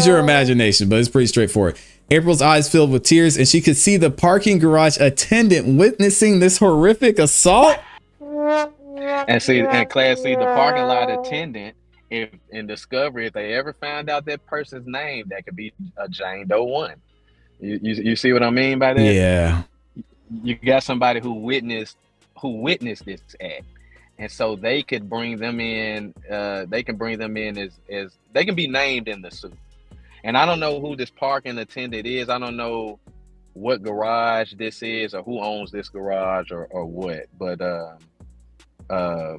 your imagination, but it's pretty straightforward. April's eyes filled with tears and she could see the parking garage attendant witnessing this horrific assault. And ClassE, the parking lot attendant, if in Discovery, if they ever found out that person's name, that could be a Jane Doe 1. You see what I mean by that? Yeah. You got somebody who witnessed this act. and so they could bring them in. They can bring them in as they can be named in the suit. And I don't know who this parking attendant is. I don't know what garage this is or who owns this garage or what. But uh,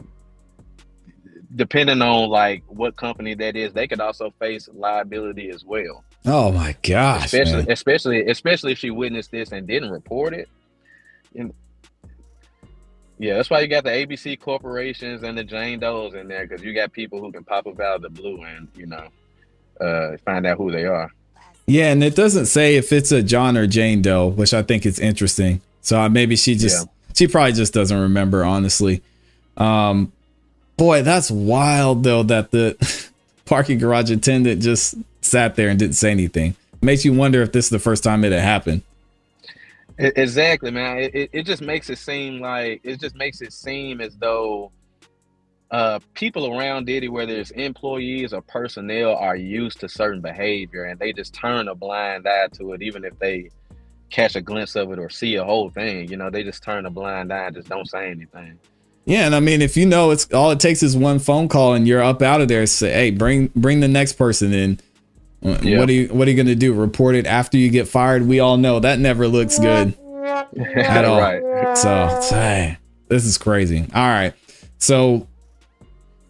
depending on like what company that is, they could also face liability as well. Oh my gosh, man. Especially if she witnessed this and didn't report it. And yeah, that's why you got the ABC corporations and the Jane Does in there, because you got people who can pop up out of the blue and find out who they are. Yeah, and it doesn't say if it's a John or Jane Doe, which I think is interesting. So maybe she probably just doesn't remember, honestly. Boy, that's wild though that the parking garage attendant just sat there and didn't say anything. Makes you wonder if this is the first time it had happened. Exactly, man. It just makes it seem as though people around Diddy, whether it's employees or personnel, are used to certain behavior and they just turn a blind eye to it, even if they catch a glimpse of it or see a whole thing. They just turn a blind eye and just don't say anything. Yeah, and I mean, if it's all it takes is one phone call and you're up out of there, say, hey, bring the next person in. Yeah. What are you going to do? Report it after you get fired? We all know that never looks good at all. Right. So, hey, this is crazy. All right. So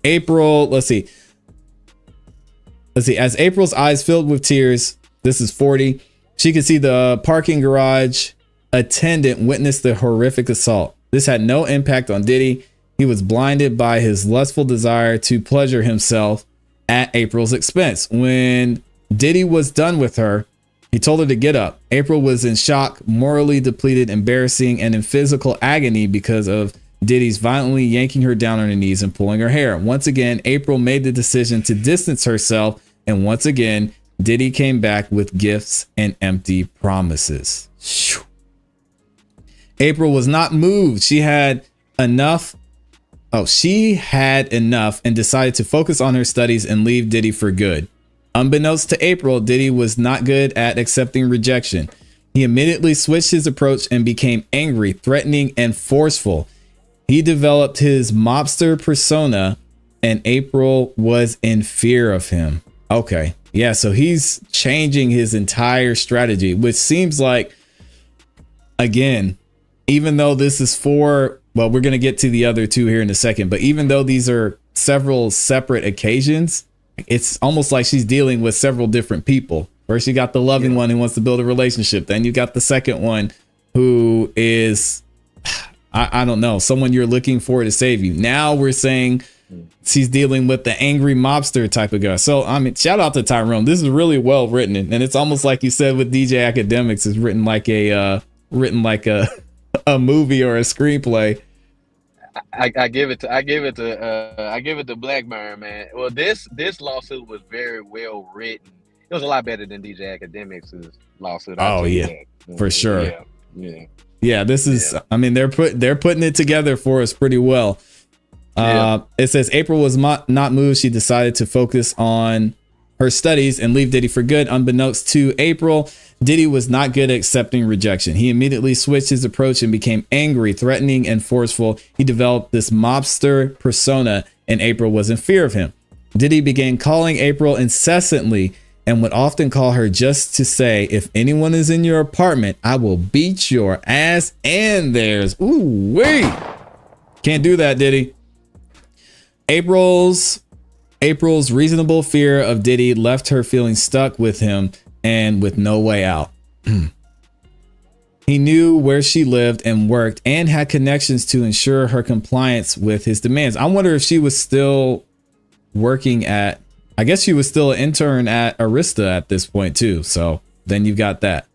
April, let's see. As April's eyes filled with tears, this is 40. She could see the parking garage attendant witness the horrific assault. This had no impact on Diddy. He was blinded by his lustful desire to pleasure himself at April's expense. When Diddy was done with her, he told her to get up. April was in shock, morally depleted, embarrassing, and in physical agony because of Diddy's violently yanking her down on her knees and pulling her hair. Once again, April made the decision to distance herself, and once again, Diddy came back with gifts and empty promises. April was not moved. She had enough and decided to focus on her studies and leave Diddy for good. Unbeknownst to April, Diddy was not good at accepting rejection. He immediately switched his approach and became angry, threatening, and forceful. He developed his mobster persona, and April was in fear of him. Okay. Yeah, so he's changing his entire strategy, which seems like, again, even though this is we're going to get to the other two here in a second, but even though these are several separate occasions, it's almost like she's dealing with several different people. First, you got the loving one who wants to build a relationship. Then you got the second one who is, I don't know, someone you're looking for to save you. Now we're saying she's dealing with the angry mobster type of guy. So, I mean, shout out to Tyrone. This is really well written. And it's almost like you said with DJ Academics, is written like a movie or a screenplay. I give it to Blackburn, man. Well, this lawsuit was very well written. It was a lot better than DJ Academics' lawsuit. For sure. Yeah. This is. I mean, they're putting it together for us pretty well. It says April was not moved. She decided to focus on her studies and leave Diddy for good. Unbeknownst to April, Diddy was not good at accepting rejection. He immediately switched his approach and became angry, threatening, and forceful. He developed this mobster persona, and April was in fear of him. Diddy began calling April incessantly and would often call her just to say, if anyone is in your apartment, I will beat your ass and theirs. Ooh, wait. Can't do that, Diddy. April's reasonable fear of Diddy left her feeling stuck with him and with no way out. He knew where she lived and worked and had connections to ensure her compliance with his demands. I wonder if she was still working at, I guess she was still an intern at Arista at this point too. So then you've got that.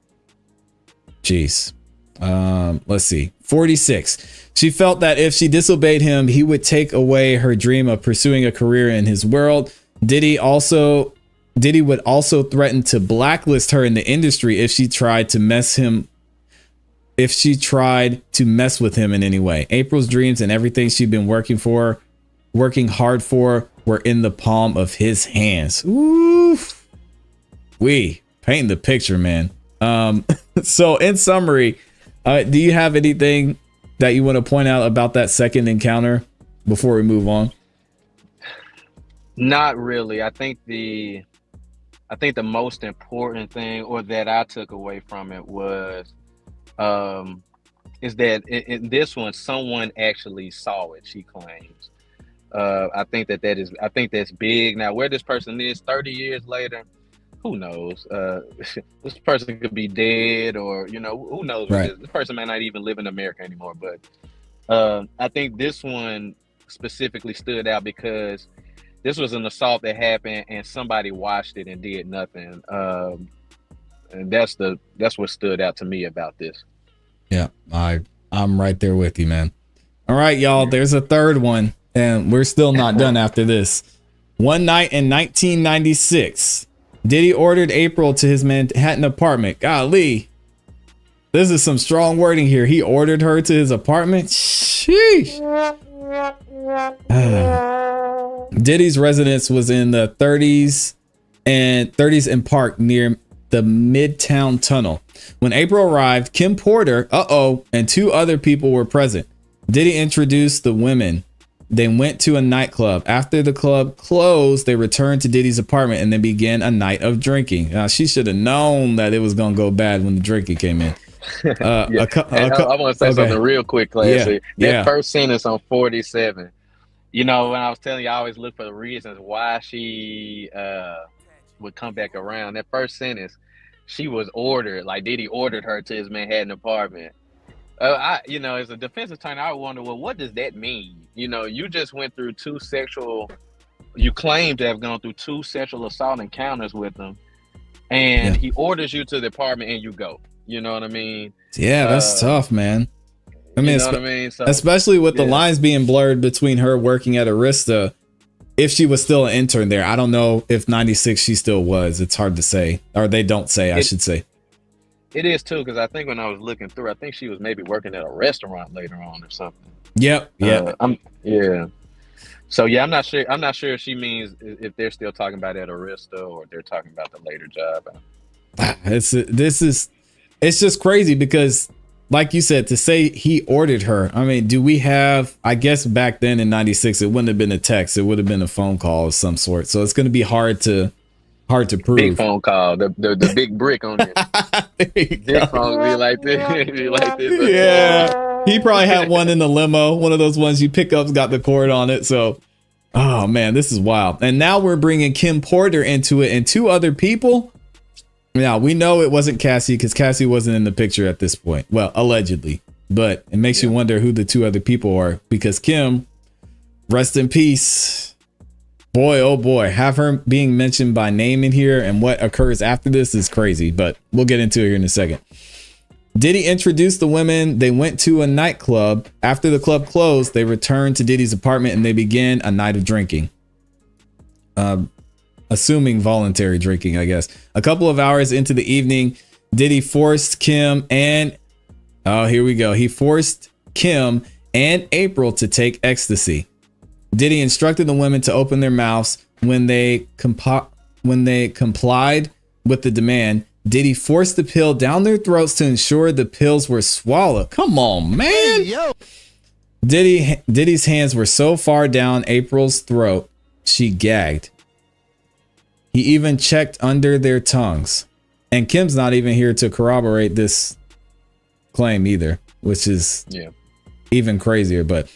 Jeez. Let's see. 46. She felt that if she disobeyed him, he would take away her dream of pursuing a career in his world. Diddy would also threaten to blacklist her in the industry if she tried to mess with him in any way. April's dreams and everything she'd been working hard for were in the palm of his hands. Ooh. We painting the picture, man. So in summary, do you have anything that you want to point out about that second encounter before we move on? Not really. I think the most important thing, or that I took away from it, was um, is that in this one, someone actually saw it. She claims. I think that's big. Now, where this person is 30 years later, who knows? This person could be dead, or who knows what Right. this person may not even live in America anymore. But I think this one specifically stood out because this was an assault that happened and somebody watched it and did nothing. And that's what stood out to me about this. Yeah, I'm right there with you, man. All right, y'all. There's a third one, and we're still not done after this. One night in 1996, Diddy ordered April to his Manhattan apartment. Golly, this is some strong wording here. He ordered her to his apartment. Sheesh. Diddy's residence was in the 30s and Park near the Midtown Tunnel. When April arrived, Kim Porter, and two other people were present. Diddy introduced the women. They went to a nightclub. After the club closed, they returned to Diddy's apartment and then began a night of drinking. Now, she should have known that it was going to go bad when the drinking came in. I want to say something real quick, ClassE. That first sentence on 47. When I was telling you, I always look for the reasons why she would come back around. That first sentence, she was ordered, like Diddy ordered her to his Manhattan apartment. As a defense attorney, I wonder, well, what does that mean? You just went through you claim to have gone through two sexual assault encounters with him, and he orders you to the apartment and you go. You know what I mean? Yeah, that's tough, man. I mean, you know what I mean? So, especially with the lines being blurred between her working at Arista, if she was still an intern there. I don't know if 96 she still was. It's hard to say, or they don't say, I should say. It is too, because I think when I was looking through, I think she was maybe working at a restaurant later on or something. Yep. So I'm not sure. I'm not sure if she means if they're still talking about at Arista or they're talking about the later job. It's just crazy because, like you said, to say he ordered her. I mean, do we have? I guess back then in '96, it wouldn't have been a text. It would have been a phone call of some sort. So it's going to be hard to prove. Big phone call, the big brick on it. Big phone be like this. Be like this. Yeah, he probably had one in the limo. One of those ones you pick up's got the cord on it. So, oh man, this is wild. And now we're bringing Kim Porter into it and two other people. Now we know it wasn't Cassie because Cassie wasn't in the picture at this point. Well, allegedly, but it makes you wonder who the two other people are because Kim, rest in peace. Boy, oh boy, have her being mentioned by name in here and what occurs after this is crazy, but we'll get into it here in a second. Diddy introduced the women. They went to a nightclub. After the club closed, they returned to Diddy's apartment and they began a night of drinking. Assuming voluntary drinking, I guess. A couple of hours into the evening, Diddy forced Kim and here we go. He forced Kim and April to take ecstasy. Diddy instructed the women to open their mouths. When they complied with the demand, Diddy forced the pill down their throats to ensure the pills were swallowed. Come on, man. Hey, yo. Diddy's hands were so far down April's throat, she gagged. He even checked under their tongues. And Kim's not even here to corroborate this claim either, which is even crazier. But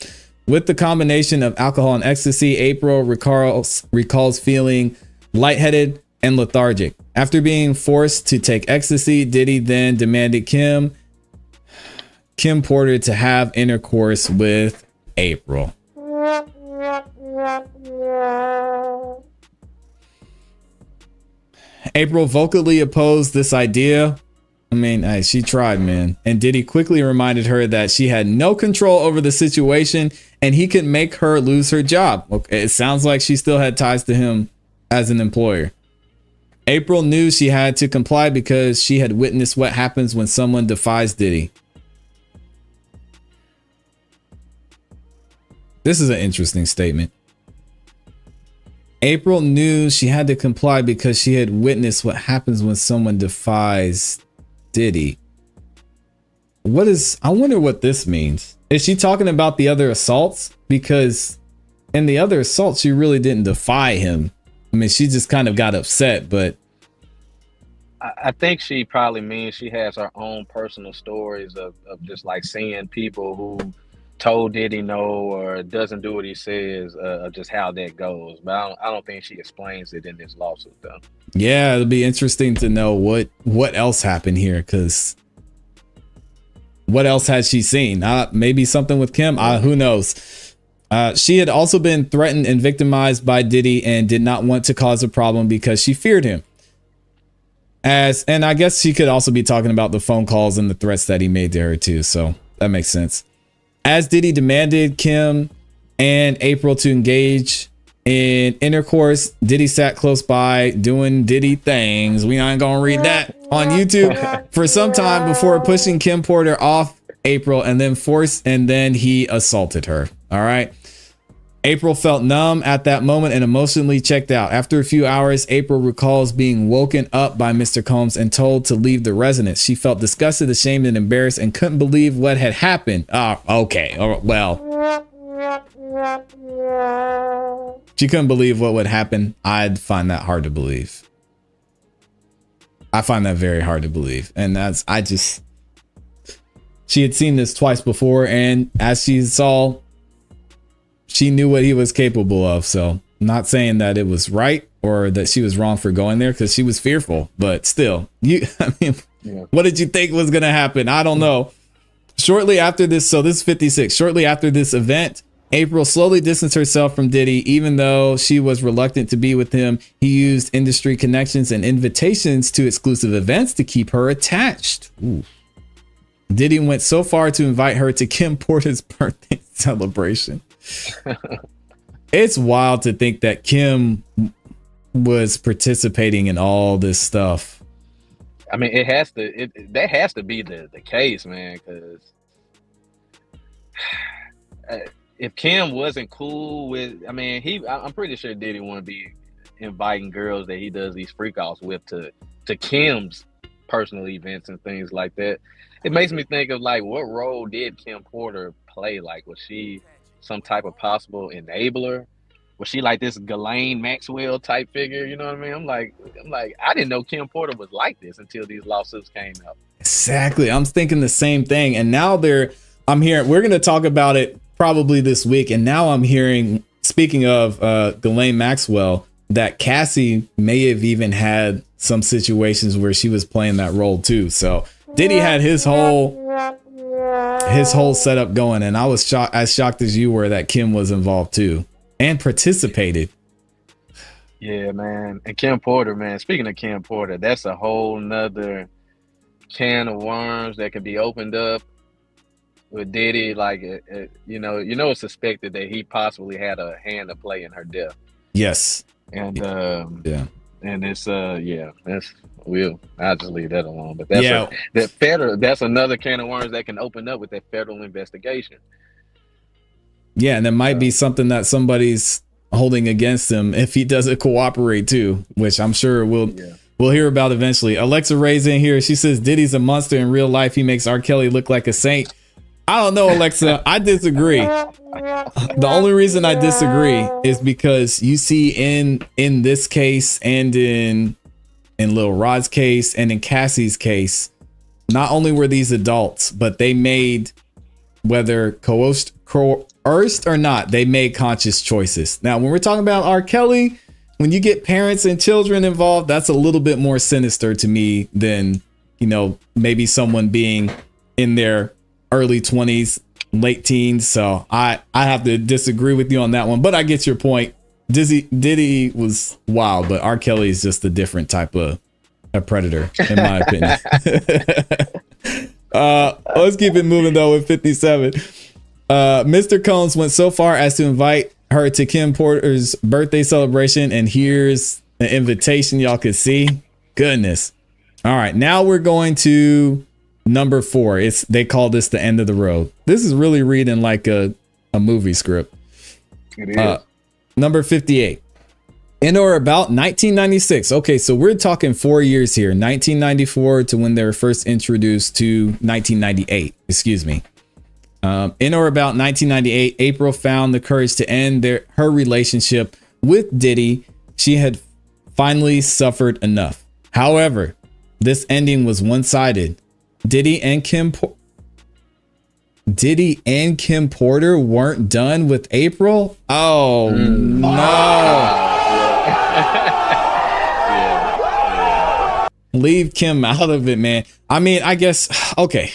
with the combination of alcohol and ecstasy, April recalls feeling lightheaded and lethargic. After being forced to take ecstasy, Diddy then demanded Kim Porter to have intercourse with April. April vocally opposed this idea. I mean, she tried, man. And Diddy quickly reminded her that she had no control over the situation and he could make her lose her job. Okay, it sounds like she still had ties to him as an employer. April knew she had to comply because she had witnessed what happens when someone defies Diddy. This is an interesting statement. April knew she had to comply because she had witnessed what happens when someone defies Diddy. I wonder what this means. Is she talking about the other assaults? Because in the other assault, she really didn't defy him. I mean, she just kind of got upset, but I think she probably means she has her own personal stories of just like seeing people who told Diddy no or doesn't do what he says, just how that goes. But I don't think she explains it in this lawsuit, though. yeah, it'll be interesting to know what else happened here, because what else has she seen? Maybe something with Kim. Who knows? She had also been threatened and victimized by Diddy and did not want to cause a problem because she feared him. And I guess she could also be talking about the phone calls and the threats that he made to her too. So that makes sense. As Diddy demanded Kim and April to engage in intercourse, Diddy sat close by doing Diddy things. We ain't gonna read that on YouTube for some time before pushing Kim Porter off April and then he assaulted her. All right. April felt numb at that moment and emotionally checked out. After a few hours, April recalls being woken up by Mr. Combs and told to leave the residence. She felt disgusted, ashamed, and embarrassed and couldn't believe what had happened. Okay. Well, she couldn't believe what would happen. I'd find that hard to believe. I find that very hard to believe. And she had seen this twice before, and as she saw, she knew what he was capable of. So not saying that it was right or that she was wrong for going there, because she was fearful, but still, what did you think was going to happen? I don't know. Shortly after this, so this is 56. Shortly after this event, April slowly distanced herself from Diddy. Even though she was reluctant to be with him, he used industry connections and invitations to exclusive events to keep her attached. Ooh. Diddy went so far to invite her to Kim Porter's birthday celebration. It's wild to think that Kim was participating in all this stuff. I mean, that has to be the case, man, because if Kim wasn't cool with, I mean, I'm pretty sure Diddy wouldn't be inviting girls that he does these freak offs with to Kim's personal events and things like that. It makes me think of like, what role did Kim Porter play? Like, was she some type of possible enabler? Was she like this Ghislaine Maxwell type figure? You know what I mean? I'm like, I didn't know Kim Porter was like this until these lawsuits came out. Exactly. I'm thinking the same thing. And now I'm hearing, we're going to talk about it probably this week. And now I'm hearing, speaking of Ghislaine Maxwell, that ClassE may have even had some situations where she was playing that role too. So Diddy had his whole setup going, and I was as shocked as you were that Kim was involved too and participated. Yeah, man. And Kim Porter, man, speaking of Kim Porter, that's a whole nother can of worms that can be opened up with Diddy. Like, it's suspected that he possibly had a hand to play in her death. Yes. And and it's I'll just leave that alone. But that's another can of worms that can open up with that federal investigation. Yeah, and there might be something that somebody's holding against him if he doesn't cooperate too, which I'm sure we'll hear about eventually. Alexa Ray's in here. She says Diddy's a monster in real life. He makes R. Kelly look like a saint. I don't know, Alexa. I disagree. The only reason I disagree is because you see in this case and in Lil Rod's case and in Cassie's case, not only were these adults, but they made, whether coerced or not, they made conscious choices. Now, when we're talking about R. Kelly, when you get parents and children involved, that's a little bit more sinister to me than, maybe someone being in their early 20s, late teens. So I have to disagree with you on that one, but I get your point. Diddy was wild, but R. Kelly is just a different type of a predator, in my opinion. Let's keep it moving though with 57. Mr. Combs went so far as to invite her to Kim Porter's birthday celebration, and here's an invitation y'all could see. Goodness. All right, now we're going to number 4. They call this the end of the road. This is really reading like a movie script. It is. Number 58. In or about 1996. Okay, so we're talking 4 years here. 1994 to when they were first introduced to 1998. Excuse me. In or about 1998, April found the courage to end her relationship with Diddy. She had finally suffered enough. However, this ending was one-sided. Diddy and Kim Porter weren't done with April? Oh, no. Yeah. Leave Kim out of it, man. I mean, I guess, okay.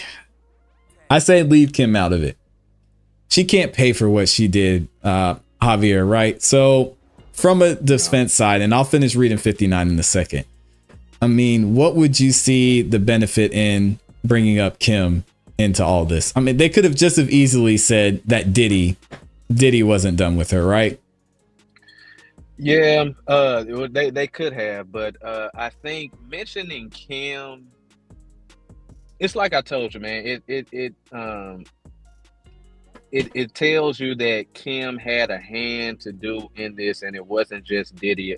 I say leave Kim out of it. She can't pay for what she did, Javier, right? So from a defense side, and I'll finish reading 59 in a second. I mean, what would you see the benefit in bringing up Kim into all this? I mean, they could have just as easily said that Diddy wasn't done with her, right? Yeah, they could have, but I think mentioning Kim, it's like I told you, man. It tells you that Kim had a hand to do in this, and it wasn't just Diddy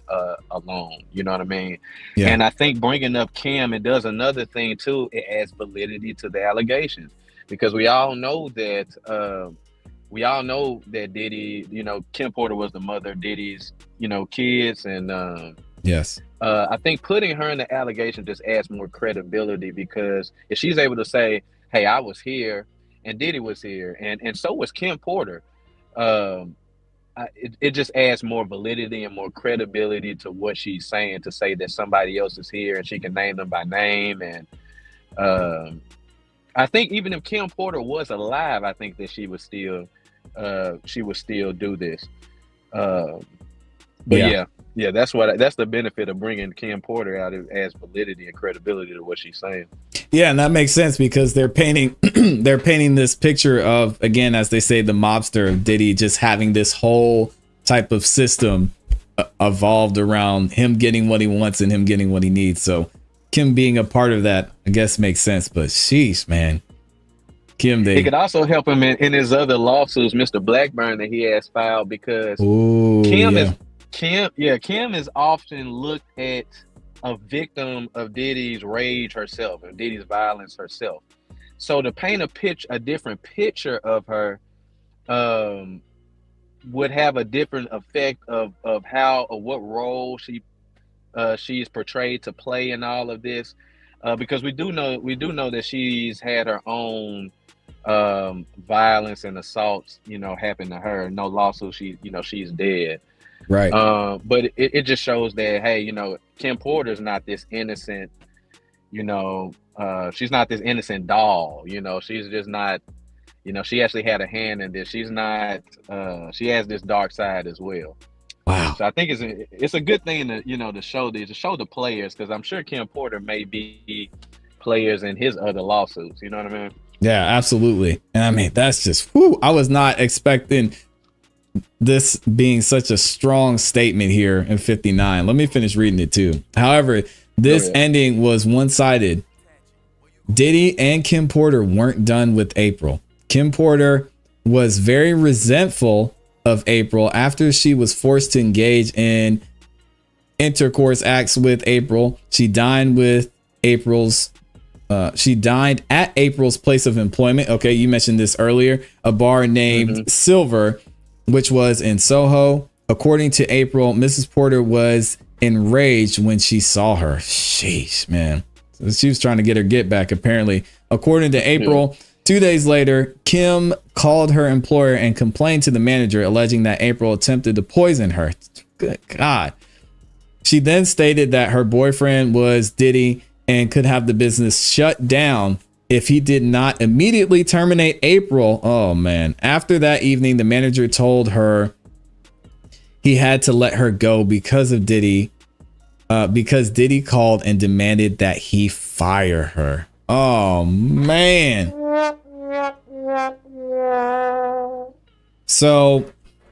alone. You know what I mean? Yeah. And I think bringing up Kim, it does another thing too. It adds validity to the allegations, because we all know that Diddy, Kim Porter was the mother of Diddy's, kids, and yes. I think putting her in the allegation just adds more credibility, because if she's able to say, "Hey, I was here, and Diddy was here, and so was Kim Porter," it just adds more validity and more credibility to what she's saying, to say that somebody else is here and she can name them by name. And I think even if Kim Porter was alive, I think that she would still do this. But yeah, that's the benefit of bringing Kim Porter out. It adds validity and credibility to what she's saying. Yeah, and that makes sense, because they're painting this picture of, again, as they say, the mobster of Diddy just having this whole type of system evolved around him getting what he wants and him getting what he needs. So Kim being a part of that, I guess, makes sense. But sheesh, man. Kim, it could also help him in his other lawsuits, Mr. Blackburn, that he has filed, because Kim is often looked at a victim of Diddy's rage herself and Diddy's violence herself. So to paint a different picture of her would have a different effect of how or what role she's portrayed to play in all of this, because we do know that she's had her own violence and assaults happen to her. No lawsuit, she's dead. Right. But it just shows that, hey, Kim Porter's not this innocent, she's not this innocent doll. She's just not, she actually had a hand in this. She's not, she has this dark side as well. Wow. So I think it's a good thing to show the players, because I'm sure Kim Porter may be players in his other lawsuits. You know what I mean? Yeah, absolutely. And I mean, that's just, I was not expecting this being such a strong statement here in 59. Let me finish reading it too. However, this ending was one-sided. Diddy and Kim Porter weren't done with April. Kim Porter was very resentful of April after she was forced to engage in intercourse acts with April. She dined at April's place of employment. Okay, you mentioned this earlier, a bar named Silver, which was in Soho. According to April, Mrs. Porter was enraged when she saw her. Sheesh, man. So she was trying to get her get back, apparently. According to April, 2 days later, Kim called her employer and complained to the manager, alleging that April attempted to poison her. Good God. She then stated that her boyfriend was Diddy and could have the business shut down if he did not immediately terminate April. Oh, man. After that evening, the manager told her he had to let her go because Diddy called and demanded that he fire her. Oh, man. So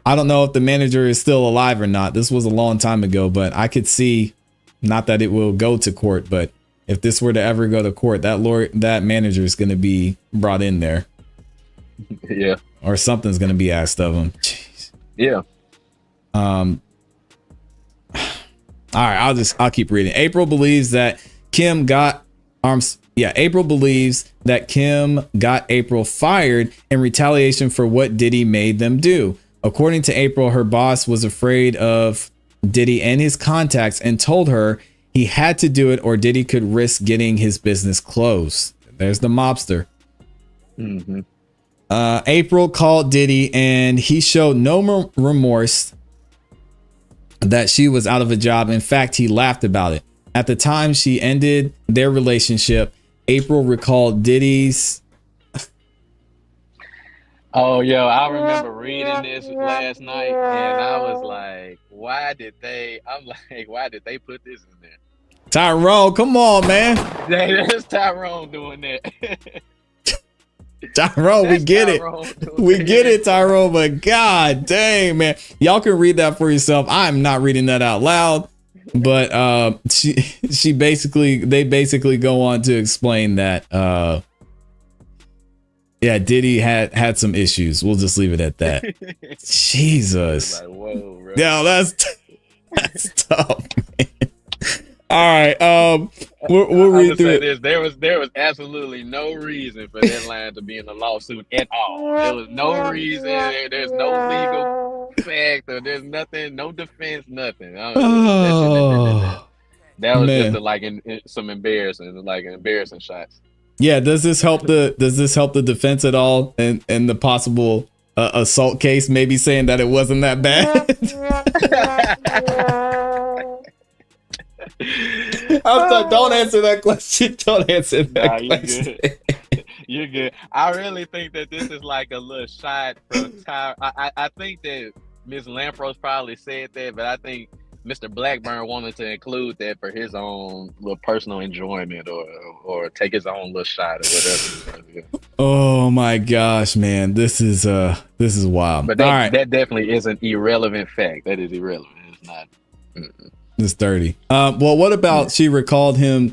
I don't know if the manager is still alive or not. This was a long time ago, but I could see, not that it will go to court, but if this were to ever go to court, that manager is going to be brought in there. Yeah. Or something's going to be asked of him. Jeez. Yeah. All right, I'll keep reading. April believes that that Kim got April fired in retaliation for what Diddy made them do. According to April, her boss was afraid of Diddy and his contacts and told her he had to do it or Diddy could risk getting his business closed. There's the mobster. Mm-hmm. April called Diddy and he showed no remorse that she was out of a job. In fact, he laughed about it. At the time she ended their relationship, April recalled Diddy's. Oh, yo, I remember reading this last night and I was like, why did they put this in there? Tyrone, come on, man. That's Tyrone doing that. Tyrone, we get it. We get it, Tyrone, but god dang, man. Y'all can read that for yourself. I'm not reading that out loud, but they basically go on to explain that Diddy had some issues. We'll just leave it at that. Jesus. Like, whoa, bro. Yeah, that's tough, man. All right, we'll read through it. There was absolutely no reason for that line to be in the lawsuit at all. There was no reason. There's no legal fact, or there's nothing, no defense, nothing. That was man. just some embarrassing shots. Yeah, does this help the defense at all, and the possible assault case? Maybe saying that it wasn't that bad. Don't answer that question. Don't answer that question. You're good. I really think that this is like a little shot from Ty. I think that Ms. Lampros probably said that, but I think Mr. Blackburn wanted to include that for his own little personal enjoyment or take his own little shot or whatever. Yeah. Oh my gosh, man. This is wild. But that definitely is an irrelevant fact. That is irrelevant. It's not. It's dirty. Well, what about she recalled him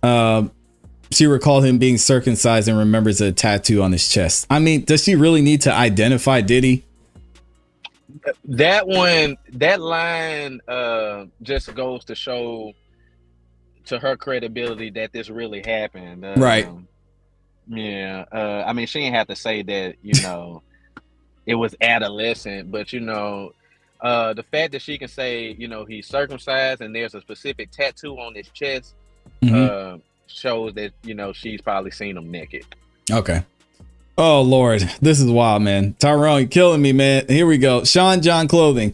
being circumcised and remembers a tattoo on his chest? I mean, does she really need to identify Diddy? That line just goes to show to her credibility that this really happened. Right. Yeah. I mean, she didn't have to say that, it was adolescent, but the fact that she can say, he's circumcised and there's a specific tattoo on his chest, shows that, she's probably seen him naked. Okay. Oh, Lord. This is wild, man. Tyrone, you're killing me, man. Here we go. Sean John Clothing.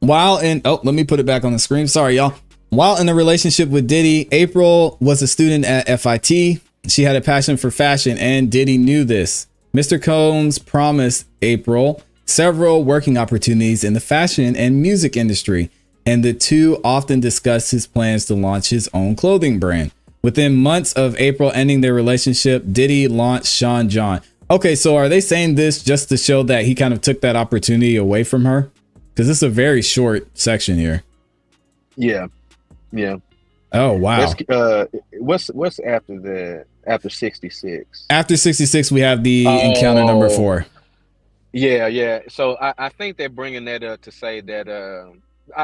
Let me put it back on the screen. Sorry, y'all. While in a relationship with Diddy, April was a student at FIT. She had a passion for fashion and Diddy knew this. Mr. Combs promised April several working opportunities in the fashion and music industry, and the two often discussed his plans to launch his own clothing brand. Within months of April ending their relationship, Diddy launched Sean John. Okay, so are they saying this just to show that he kind of took that opportunity away from her? Because it's a very short section here. Yeah. Oh wow. What's after that? After 66. After 66, we have the encounter number 4. Yeah. So I think they're bringing that up to say that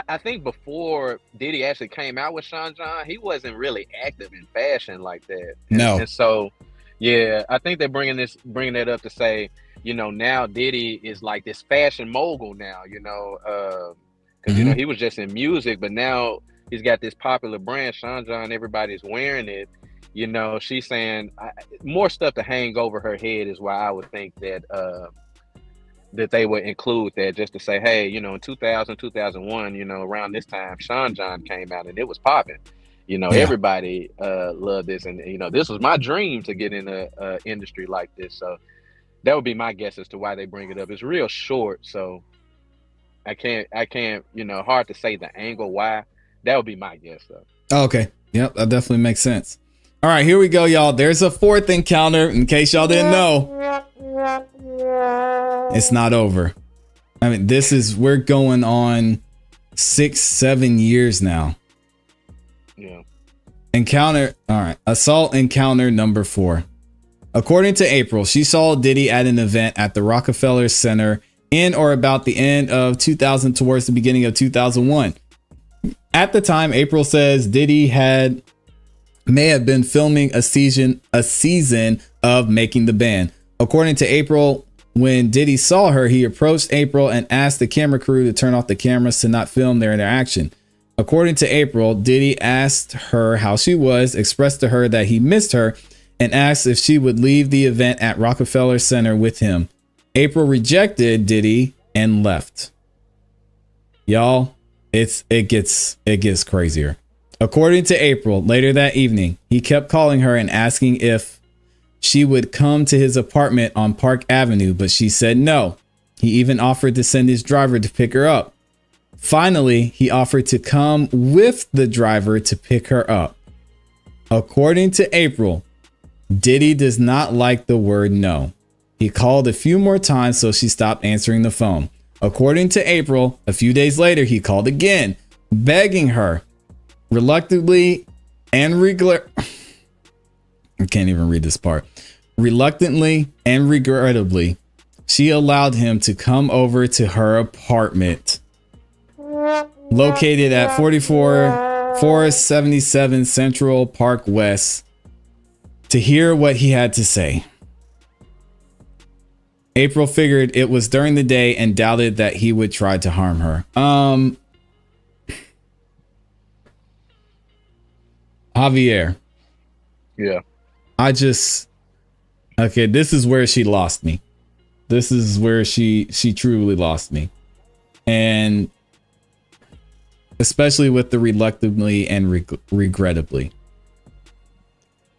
I think before Diddy actually came out with Sean John, he wasn't really active in fashion like that. No. And so, yeah, I think they're bringing that up to say, now Diddy is like this fashion mogul now, because he was just in music, but now he's got this popular brand, Sean John. Everybody's wearing it. She's saying more stuff to hang over her head is why I would think that that they would include that, just to say, hey, in 2000, 2001, around this time, Sean John came out and it was popping. Everybody loved this, and this was my dream to get in a industry like this. So that would be my guess as to why they bring it up. It's real short, so I can't, hard to say the angle why. That would be my guess, though. Okay, yep, that definitely makes sense. All right, here we go, y'all. There's a 4th encounter, in case y'all didn't know. It's not over. I mean, we're going on 6-7 years now. Yeah. Assault encounter number 4. According to April, she saw Diddy at an event at the Rockefeller Center in or about the end of 2000 towards the beginning of 2001. At the time, April says Diddy may have been filming a season of making the band. According to April, when Diddy saw her, he approached April and asked the camera crew to turn off the cameras to not film their interaction. According to April, Diddy asked her how she was, expressed to her that he missed her, and asked if she would leave the event at Rockefeller Center with him. April rejected Diddy and left. Y'all, it gets crazier. According to April, later that evening, he kept calling her and asking if she would come to his apartment on Park Avenue, but she said no. He even offered to send his driver to pick her up. Finally, he offered to come with the driver to pick her up. According to April, Diddy does not like the word no. He called a few more times, so she stopped answering the phone. According to April, a few days later, he called again, begging her. Reluctantly and I can't even read this part. Reluctantly and regrettably, she allowed him to come over to her apartment located at 477 Central Park West to hear what he had to say. April figured it was during the day and doubted that he would try to harm her. Javier. Yeah. Okay, this is where she lost me. This is where she truly lost me. And especially with the reluctantly and regrettably.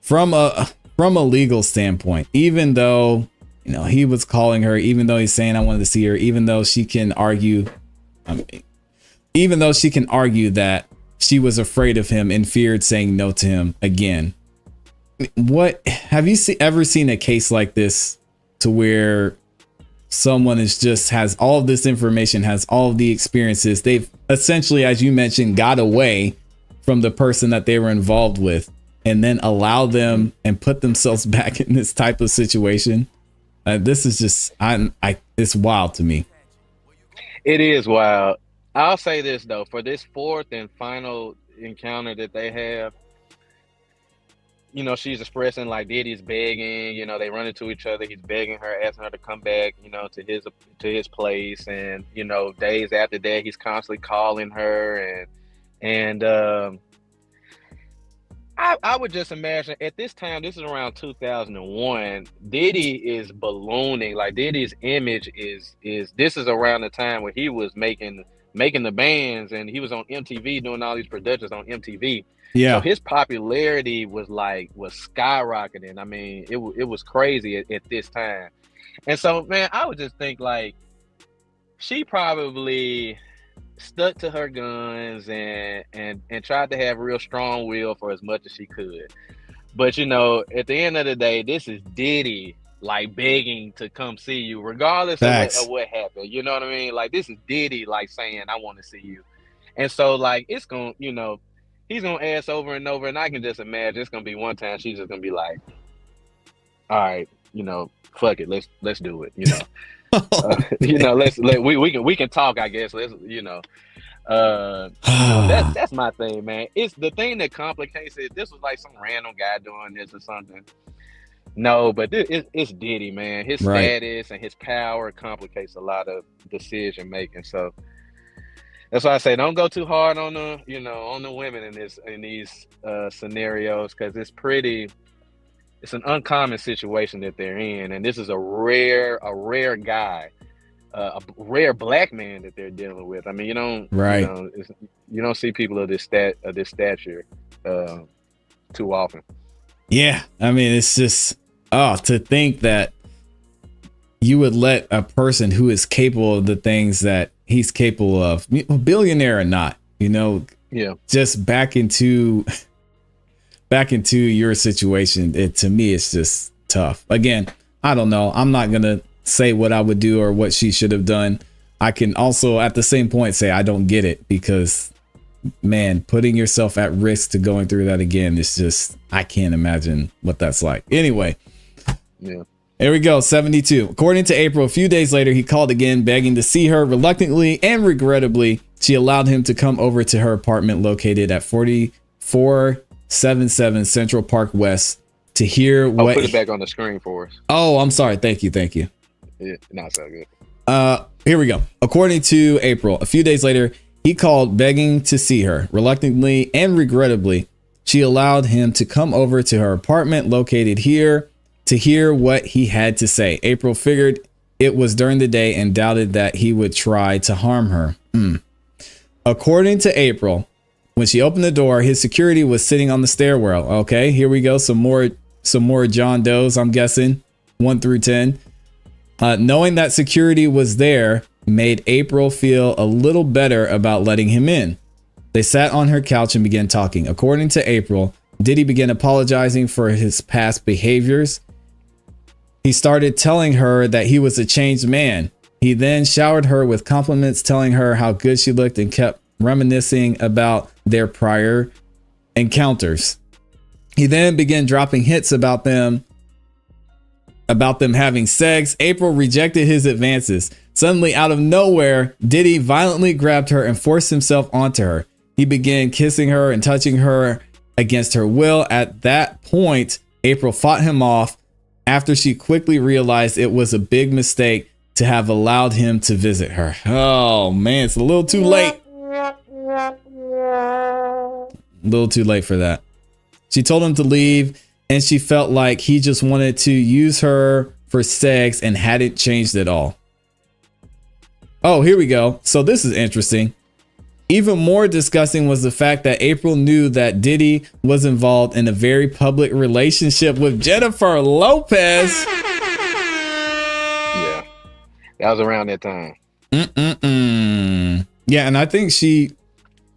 From a legal standpoint, even though, you know, he was calling her, even though he's saying I wanted to see her, even though she can argue that she was afraid of him and feared saying no to him again. What have you ever seen a case like this to where someone has all of this information, has all of the experiences? They've essentially, as you mentioned, got away from the person that they were involved with and then allow them and put themselves back in this type of situation. This is just, it's wild to me. It is wild. I'll say this though, for this fourth and final encounter that they have, you know, she's expressing like Diddy's begging, you know, they run into each other. He's begging her, asking her to come back, you know, to his place. And, you know, days after that, he's constantly calling her. And I would just imagine at this time, this is around 2001, Diddy is ballooning. Like Diddy's image is this is around the time where he was making the bands and he was on MTV doing all these productions on MTV. Yeah. So his popularity was skyrocketing. I mean, it was crazy at this time. And so, man, I would just think like she probably stuck to her guns and tried to have real strong will for as much as she could. But, you know, at the end of the day, this is Diddy like begging to come see you, regardless of what happened. You know what I mean? Like this is Diddy like saying, I want to see you. And so like it's gonna, you know, he's gonna ask over and over, and I can just imagine it's gonna be one time she's just gonna be like, all right, you know, fuck it, let's do it, you know. You know, we can talk, I guess. Let's, you know, that's my thing, man. It's the thing that complicates it. This was like some random guy doing this or something. No, but it's Diddy, man. His status and his power complicates a lot of decision making. So that's why I say don't go too hard on the, you know, on the women in these scenarios, because it's an uncommon situation that they're in, and this is a rare guy, a rare black man that they're dealing with. I mean, you don't see people of this stature too often. Yeah, I mean, it's just to think that you would let a person who is capable of the things that he's capable of, billionaire or not, you know, just back into your situation. To me, it's just tough. Again, I don't know. I'm not going to say what I would do or what she should have done. I can also at the same point say I don't get it, because man, putting yourself at risk to going through that again, it's just, I can't imagine what that's like. Anyway. Yeah. Here we go. 72. According to April, a few days later, he called again, begging to see her. Reluctantly and regrettably, she allowed him to come over to her apartment located at 4477 Central Park West to hear what. Put it back on the screen for us. Oh, I'm sorry. Thank you. Yeah, not so good. Here we go. According to April, a few days later, he called begging to see her. Reluctantly and regrettably, she allowed him to come over to her apartment located here to hear what he had to say. April figured it was during the day and doubted that he would try to harm her. According to April, when she opened the door, his security was sitting on the stairwell. Okay, here we go. Some more John Does, I'm guessing, 1 through 10. Knowing that security was there made April feel a little better about letting him in. They sat on her couch and began talking. According to April, Diddy began apologizing for his past behaviors. He started telling her that he was a changed man. He then showered her with compliments, telling her how good she looked and kept reminiscing about their prior encounters. He then began dropping hints about them having sex. April rejected his advances. Suddenly, out of nowhere, Diddy violently grabbed her and forced himself onto her. He began kissing her and touching her against her will. At that point, April fought him off after she quickly realized it was a big mistake to have allowed him to visit her. Oh man, it's a little too late. A little too late for that. She told him to leave, and she felt like he just wanted to use her for sex and hadn't changed at all. Oh, here we go. So this is interesting. Even more disgusting was the fact that April knew that Diddy was involved in a very public relationship with Jennifer Lopez. Yeah, that was around that time. Yeah, and I think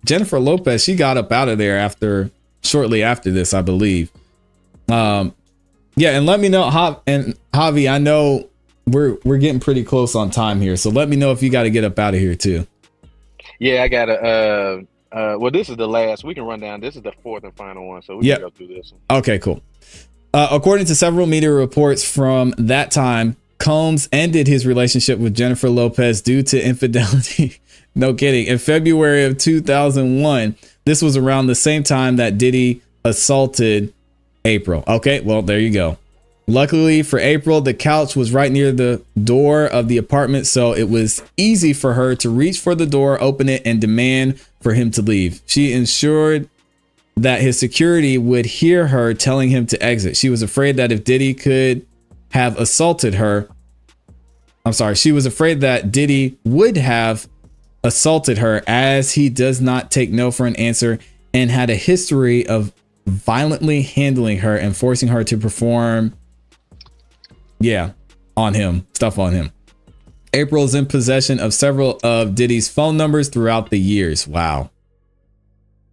Jennifer Lopez, she got up out of there shortly after this, I believe. Yeah, and let me know, Javi, I know we're getting pretty close on time here, so let me know if you got to get up out of here too. Yeah, I gotta. Well, this is the last. We can run down. This is the fourth and final one, so we can go through this one. Okay, cool. According to several media reports from that time, Combs ended his relationship with Jennifer Lopez due to infidelity. No kidding. In February of 2001, this was around the same time that Diddy assaulted April. Okay, well, there you go. Luckily for April, the couch was right near the door of the apartment, so it was easy for her to reach for the door, open it, and demand for him to leave. She ensured that his security would hear her telling him to exit. She was afraid that if Diddy could have assaulted her, she was afraid that Diddy would have assaulted her, as he does not take no for an answer and had a history of violently handling her and forcing her to perform stuff on him. April is in possession of several of Diddy's phone numbers throughout the years. Wow.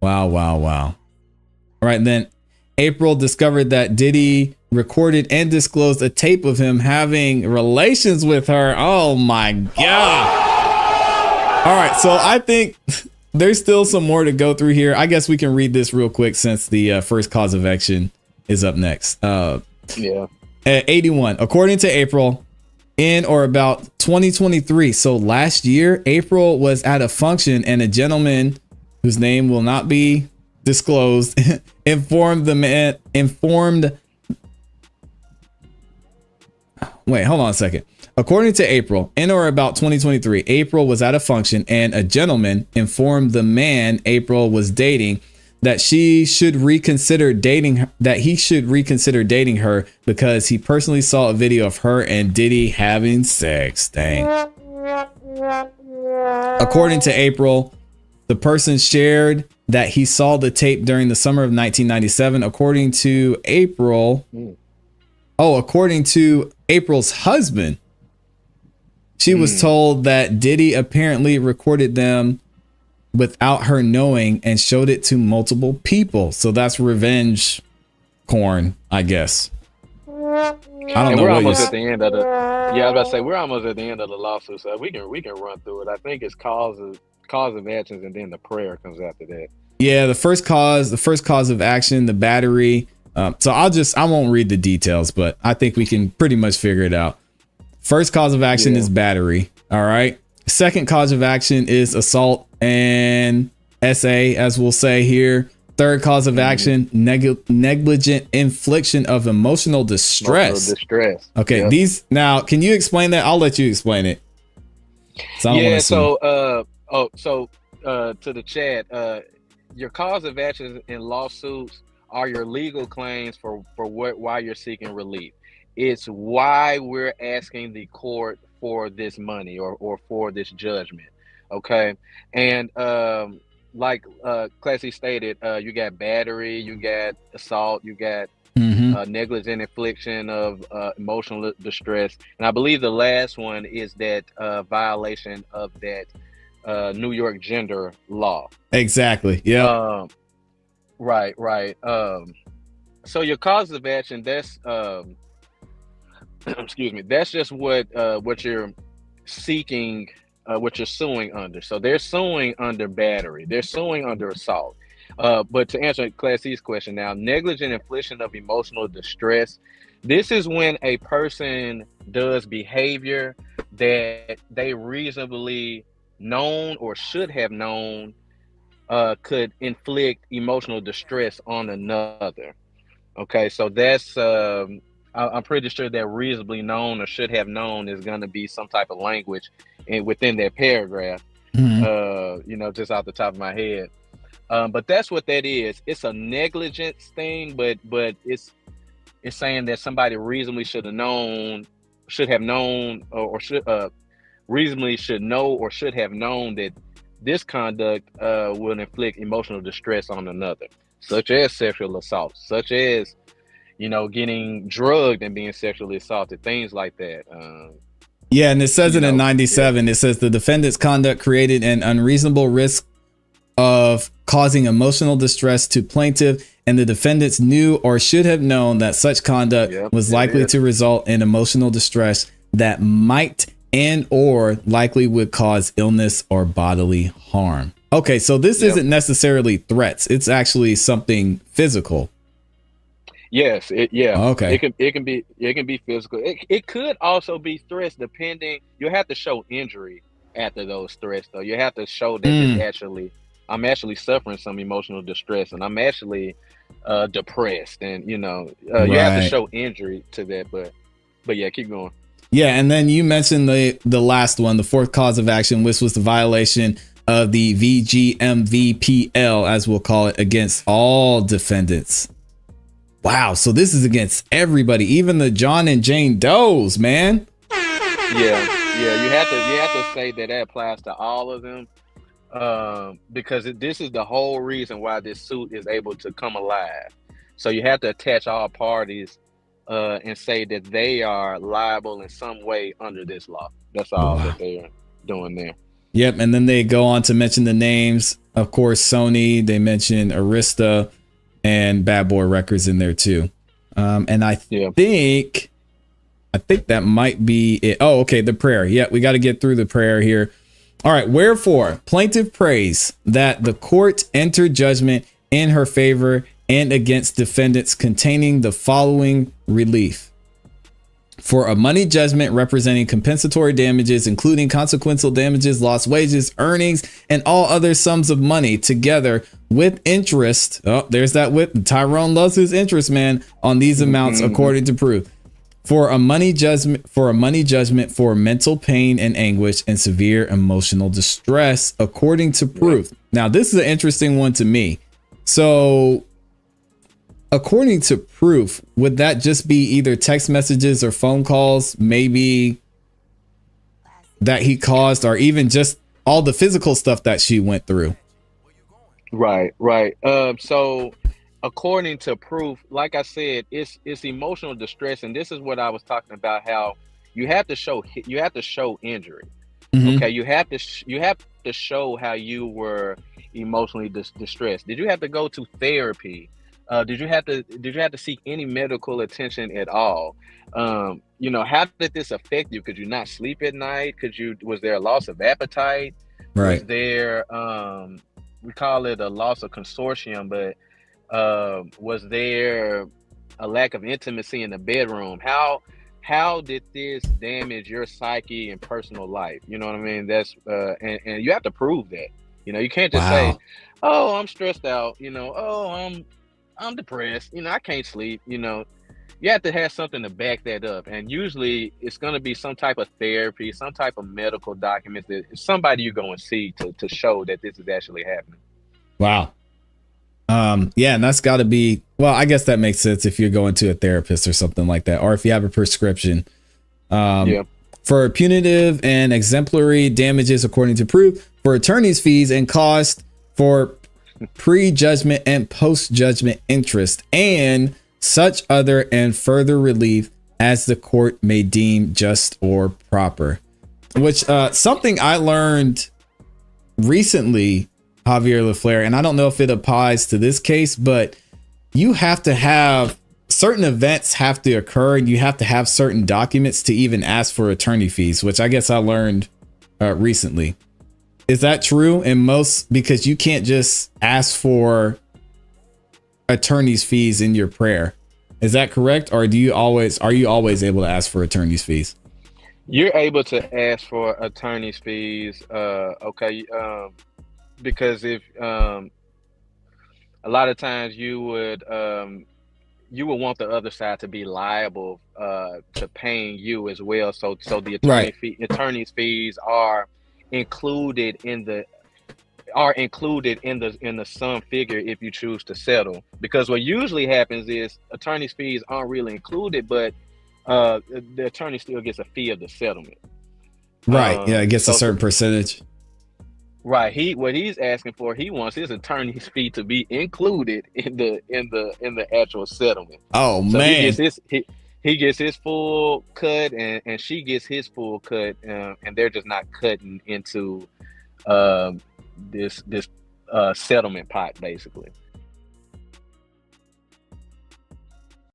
All right, then April discovered that Diddy recorded and disclosed a tape of him having relations with her. Oh my God. All right, so I think there's still some more to go through here. I guess we can read this real quick since the first cause of action is up next. At 81, according to April, in or about 2023, so last year, April was at a function and a gentleman whose name will not be disclosed Wait, hold on a second. According to April, in or about 2023, April was at a function and a gentleman informed the man April was dating that he should reconsider dating her because he personally saw a video of her and Diddy having sex. Dang. According to April, the person shared that he saw the tape during the summer of 1997. According to April's husband, she was told that Diddy apparently recorded them without her knowing and showed it to multiple people. So that's revenge porn, I guess. I don't know. We're almost at the end of the. Yeah, I was about to say we're almost at the end of the lawsuit, so we can run through it. I think it's cause of actions, and then the prayer comes after that. Yeah, the first cause of action, the battery. So I won't read the details, but I think we can pretty much figure it out. First cause of action is battery. All right. Second cause of action is assault and SA, as we'll say here. Third cause of action, negligent infliction of emotional distress. Okay, Yep. these now, can you explain that? I'll let you explain it. So to the chat, your cause of actions in lawsuits are your legal claims for why you're seeking relief. It's why we're asking the court for this money or for this judgment. Okay. And like ClassE stated, you got battery, you got assault, you got negligent infliction of emotional distress, and I believe the last one is that violation of that New York gender law. Exactly. Yeah. Right. So your cause of action, that's excuse me, that's just what you're seeking, what you're suing under. So they're suing under battery, they're suing under assault. But to answer ClassE's question now, negligent infliction of emotional distress, this is when a person does behavior that they reasonably known or should have known could inflict emotional distress on another. Okay, so that's I'm pretty sure that reasonably known or should have known is going to be some type of language within that paragraph. Just off the top of my head. But that's what that is. It's a negligence thing, but it's saying that somebody reasonably should have known or should reasonably should know or should have known that this conduct will inflict emotional distress on another, such as sexual assault, such as getting drugged and being sexually assaulted, things like that. Yeah, and it says it in 97. Yeah. It says the defendant's conduct created an unreasonable risk of causing emotional distress to plaintiff, and the defendants knew or should have known that such conduct was likely to result in emotional distress that might and or likely would cause illness or bodily harm. Okay, so this isn't necessarily threats. It's actually something physical. Yes, okay. It can be physical. It could also be threats, depending. You have to show injury after those threats, though. You have to show that I'm actually suffering some emotional distress, and I'm actually depressed, and you have to show injury to that. But yeah, keep going. Yeah, and then you mentioned the last one, the fourth cause of action, which was the violation of the VGMVPL, as we'll call it, against all defendants. Wow, so this is against everybody, even the John and Jane Does, man. Yeah, you have to say that applies to all of them, because this is the whole reason why this suit is able to come alive. So you have to attach all parties and say that they are liable in some way under this law. That's all that they are doing there. Yep, and then they go on to mention the names. Of course, Sony, they mention Arista and Bad Boy Records in there too. And I think that might be it. Oh, okay, the prayer. Yeah, we got to get through the prayer here. All right, wherefore, plaintiff prays that the court enter judgment in her favor and against defendants containing the following relief: for a money judgment representing compensatory damages, including consequential damages, lost wages, earnings, and all other sums of money, together with interest. Oh, there's that with Tyrone loves his interest, man, on these amounts according to proof. For a money judgment for mental pain and anguish and severe emotional distress according to proof. Now, this is an interesting one to me. So, according to proof, would that just be either text messages or phone calls, maybe that he caused, or even just all the physical stuff that she went through? Right. So according to proof, like I said, it's emotional distress, and this is what I was talking about, how you have to show injury. Okay, you have to show how you were emotionally distressed. Did you have to go to therapy? Did you have to seek any medical attention at all? How did this affect you? Could you not sleep at night? Was there a loss of appetite? Right. Was there we call it a loss of consortium, but was there a lack of intimacy in the bedroom? How did this damage your psyche and personal life? You know what I mean? That's and you have to prove that. You can't just say, Wow. "Oh, I'm stressed out," "Oh, I'm depressed," "I can't sleep," You have to have something to back that up, and usually it's going to be some type of therapy, some type of medical documents that somebody you're going to see to show that this is actually happening. Wow. Yeah, and that's got to be, well, I guess that makes sense if you're going to a therapist or something like that, or if you have a prescription. Yeah. For punitive and exemplary damages according to proof, for attorney's fees and cost, for pre-judgment and post-judgment interest, and such other and further relief as the court may deem just or proper. Which something I learned recently, Javier LaFleur, and I don't know if it applies to this case, but you have to have certain events have to occur, and you have to have certain documents to even ask for attorney fees, which I guess I learned recently. Is that true? In most, because you can't just ask for attorney's fees in your prayer. Is that correct? Or are you always able to ask for attorney's fees? You're able to ask for attorney's fees, okay, because if a lot of times you would want the other side to be liable to paying you as well. So the Right. attorney's fees are included in the sum figure if you choose to settle. Because what usually happens is attorney's fees aren't really included, but the attorney still gets a fee of the settlement. Right. Yeah, it gets a So certain percentage. right, what he's asking for, he wants his attorney's fee to be included in the actual settlement. Oh So man. he gets his full cut, and she gets his full cut, and they're just not cutting into this settlement pot basically.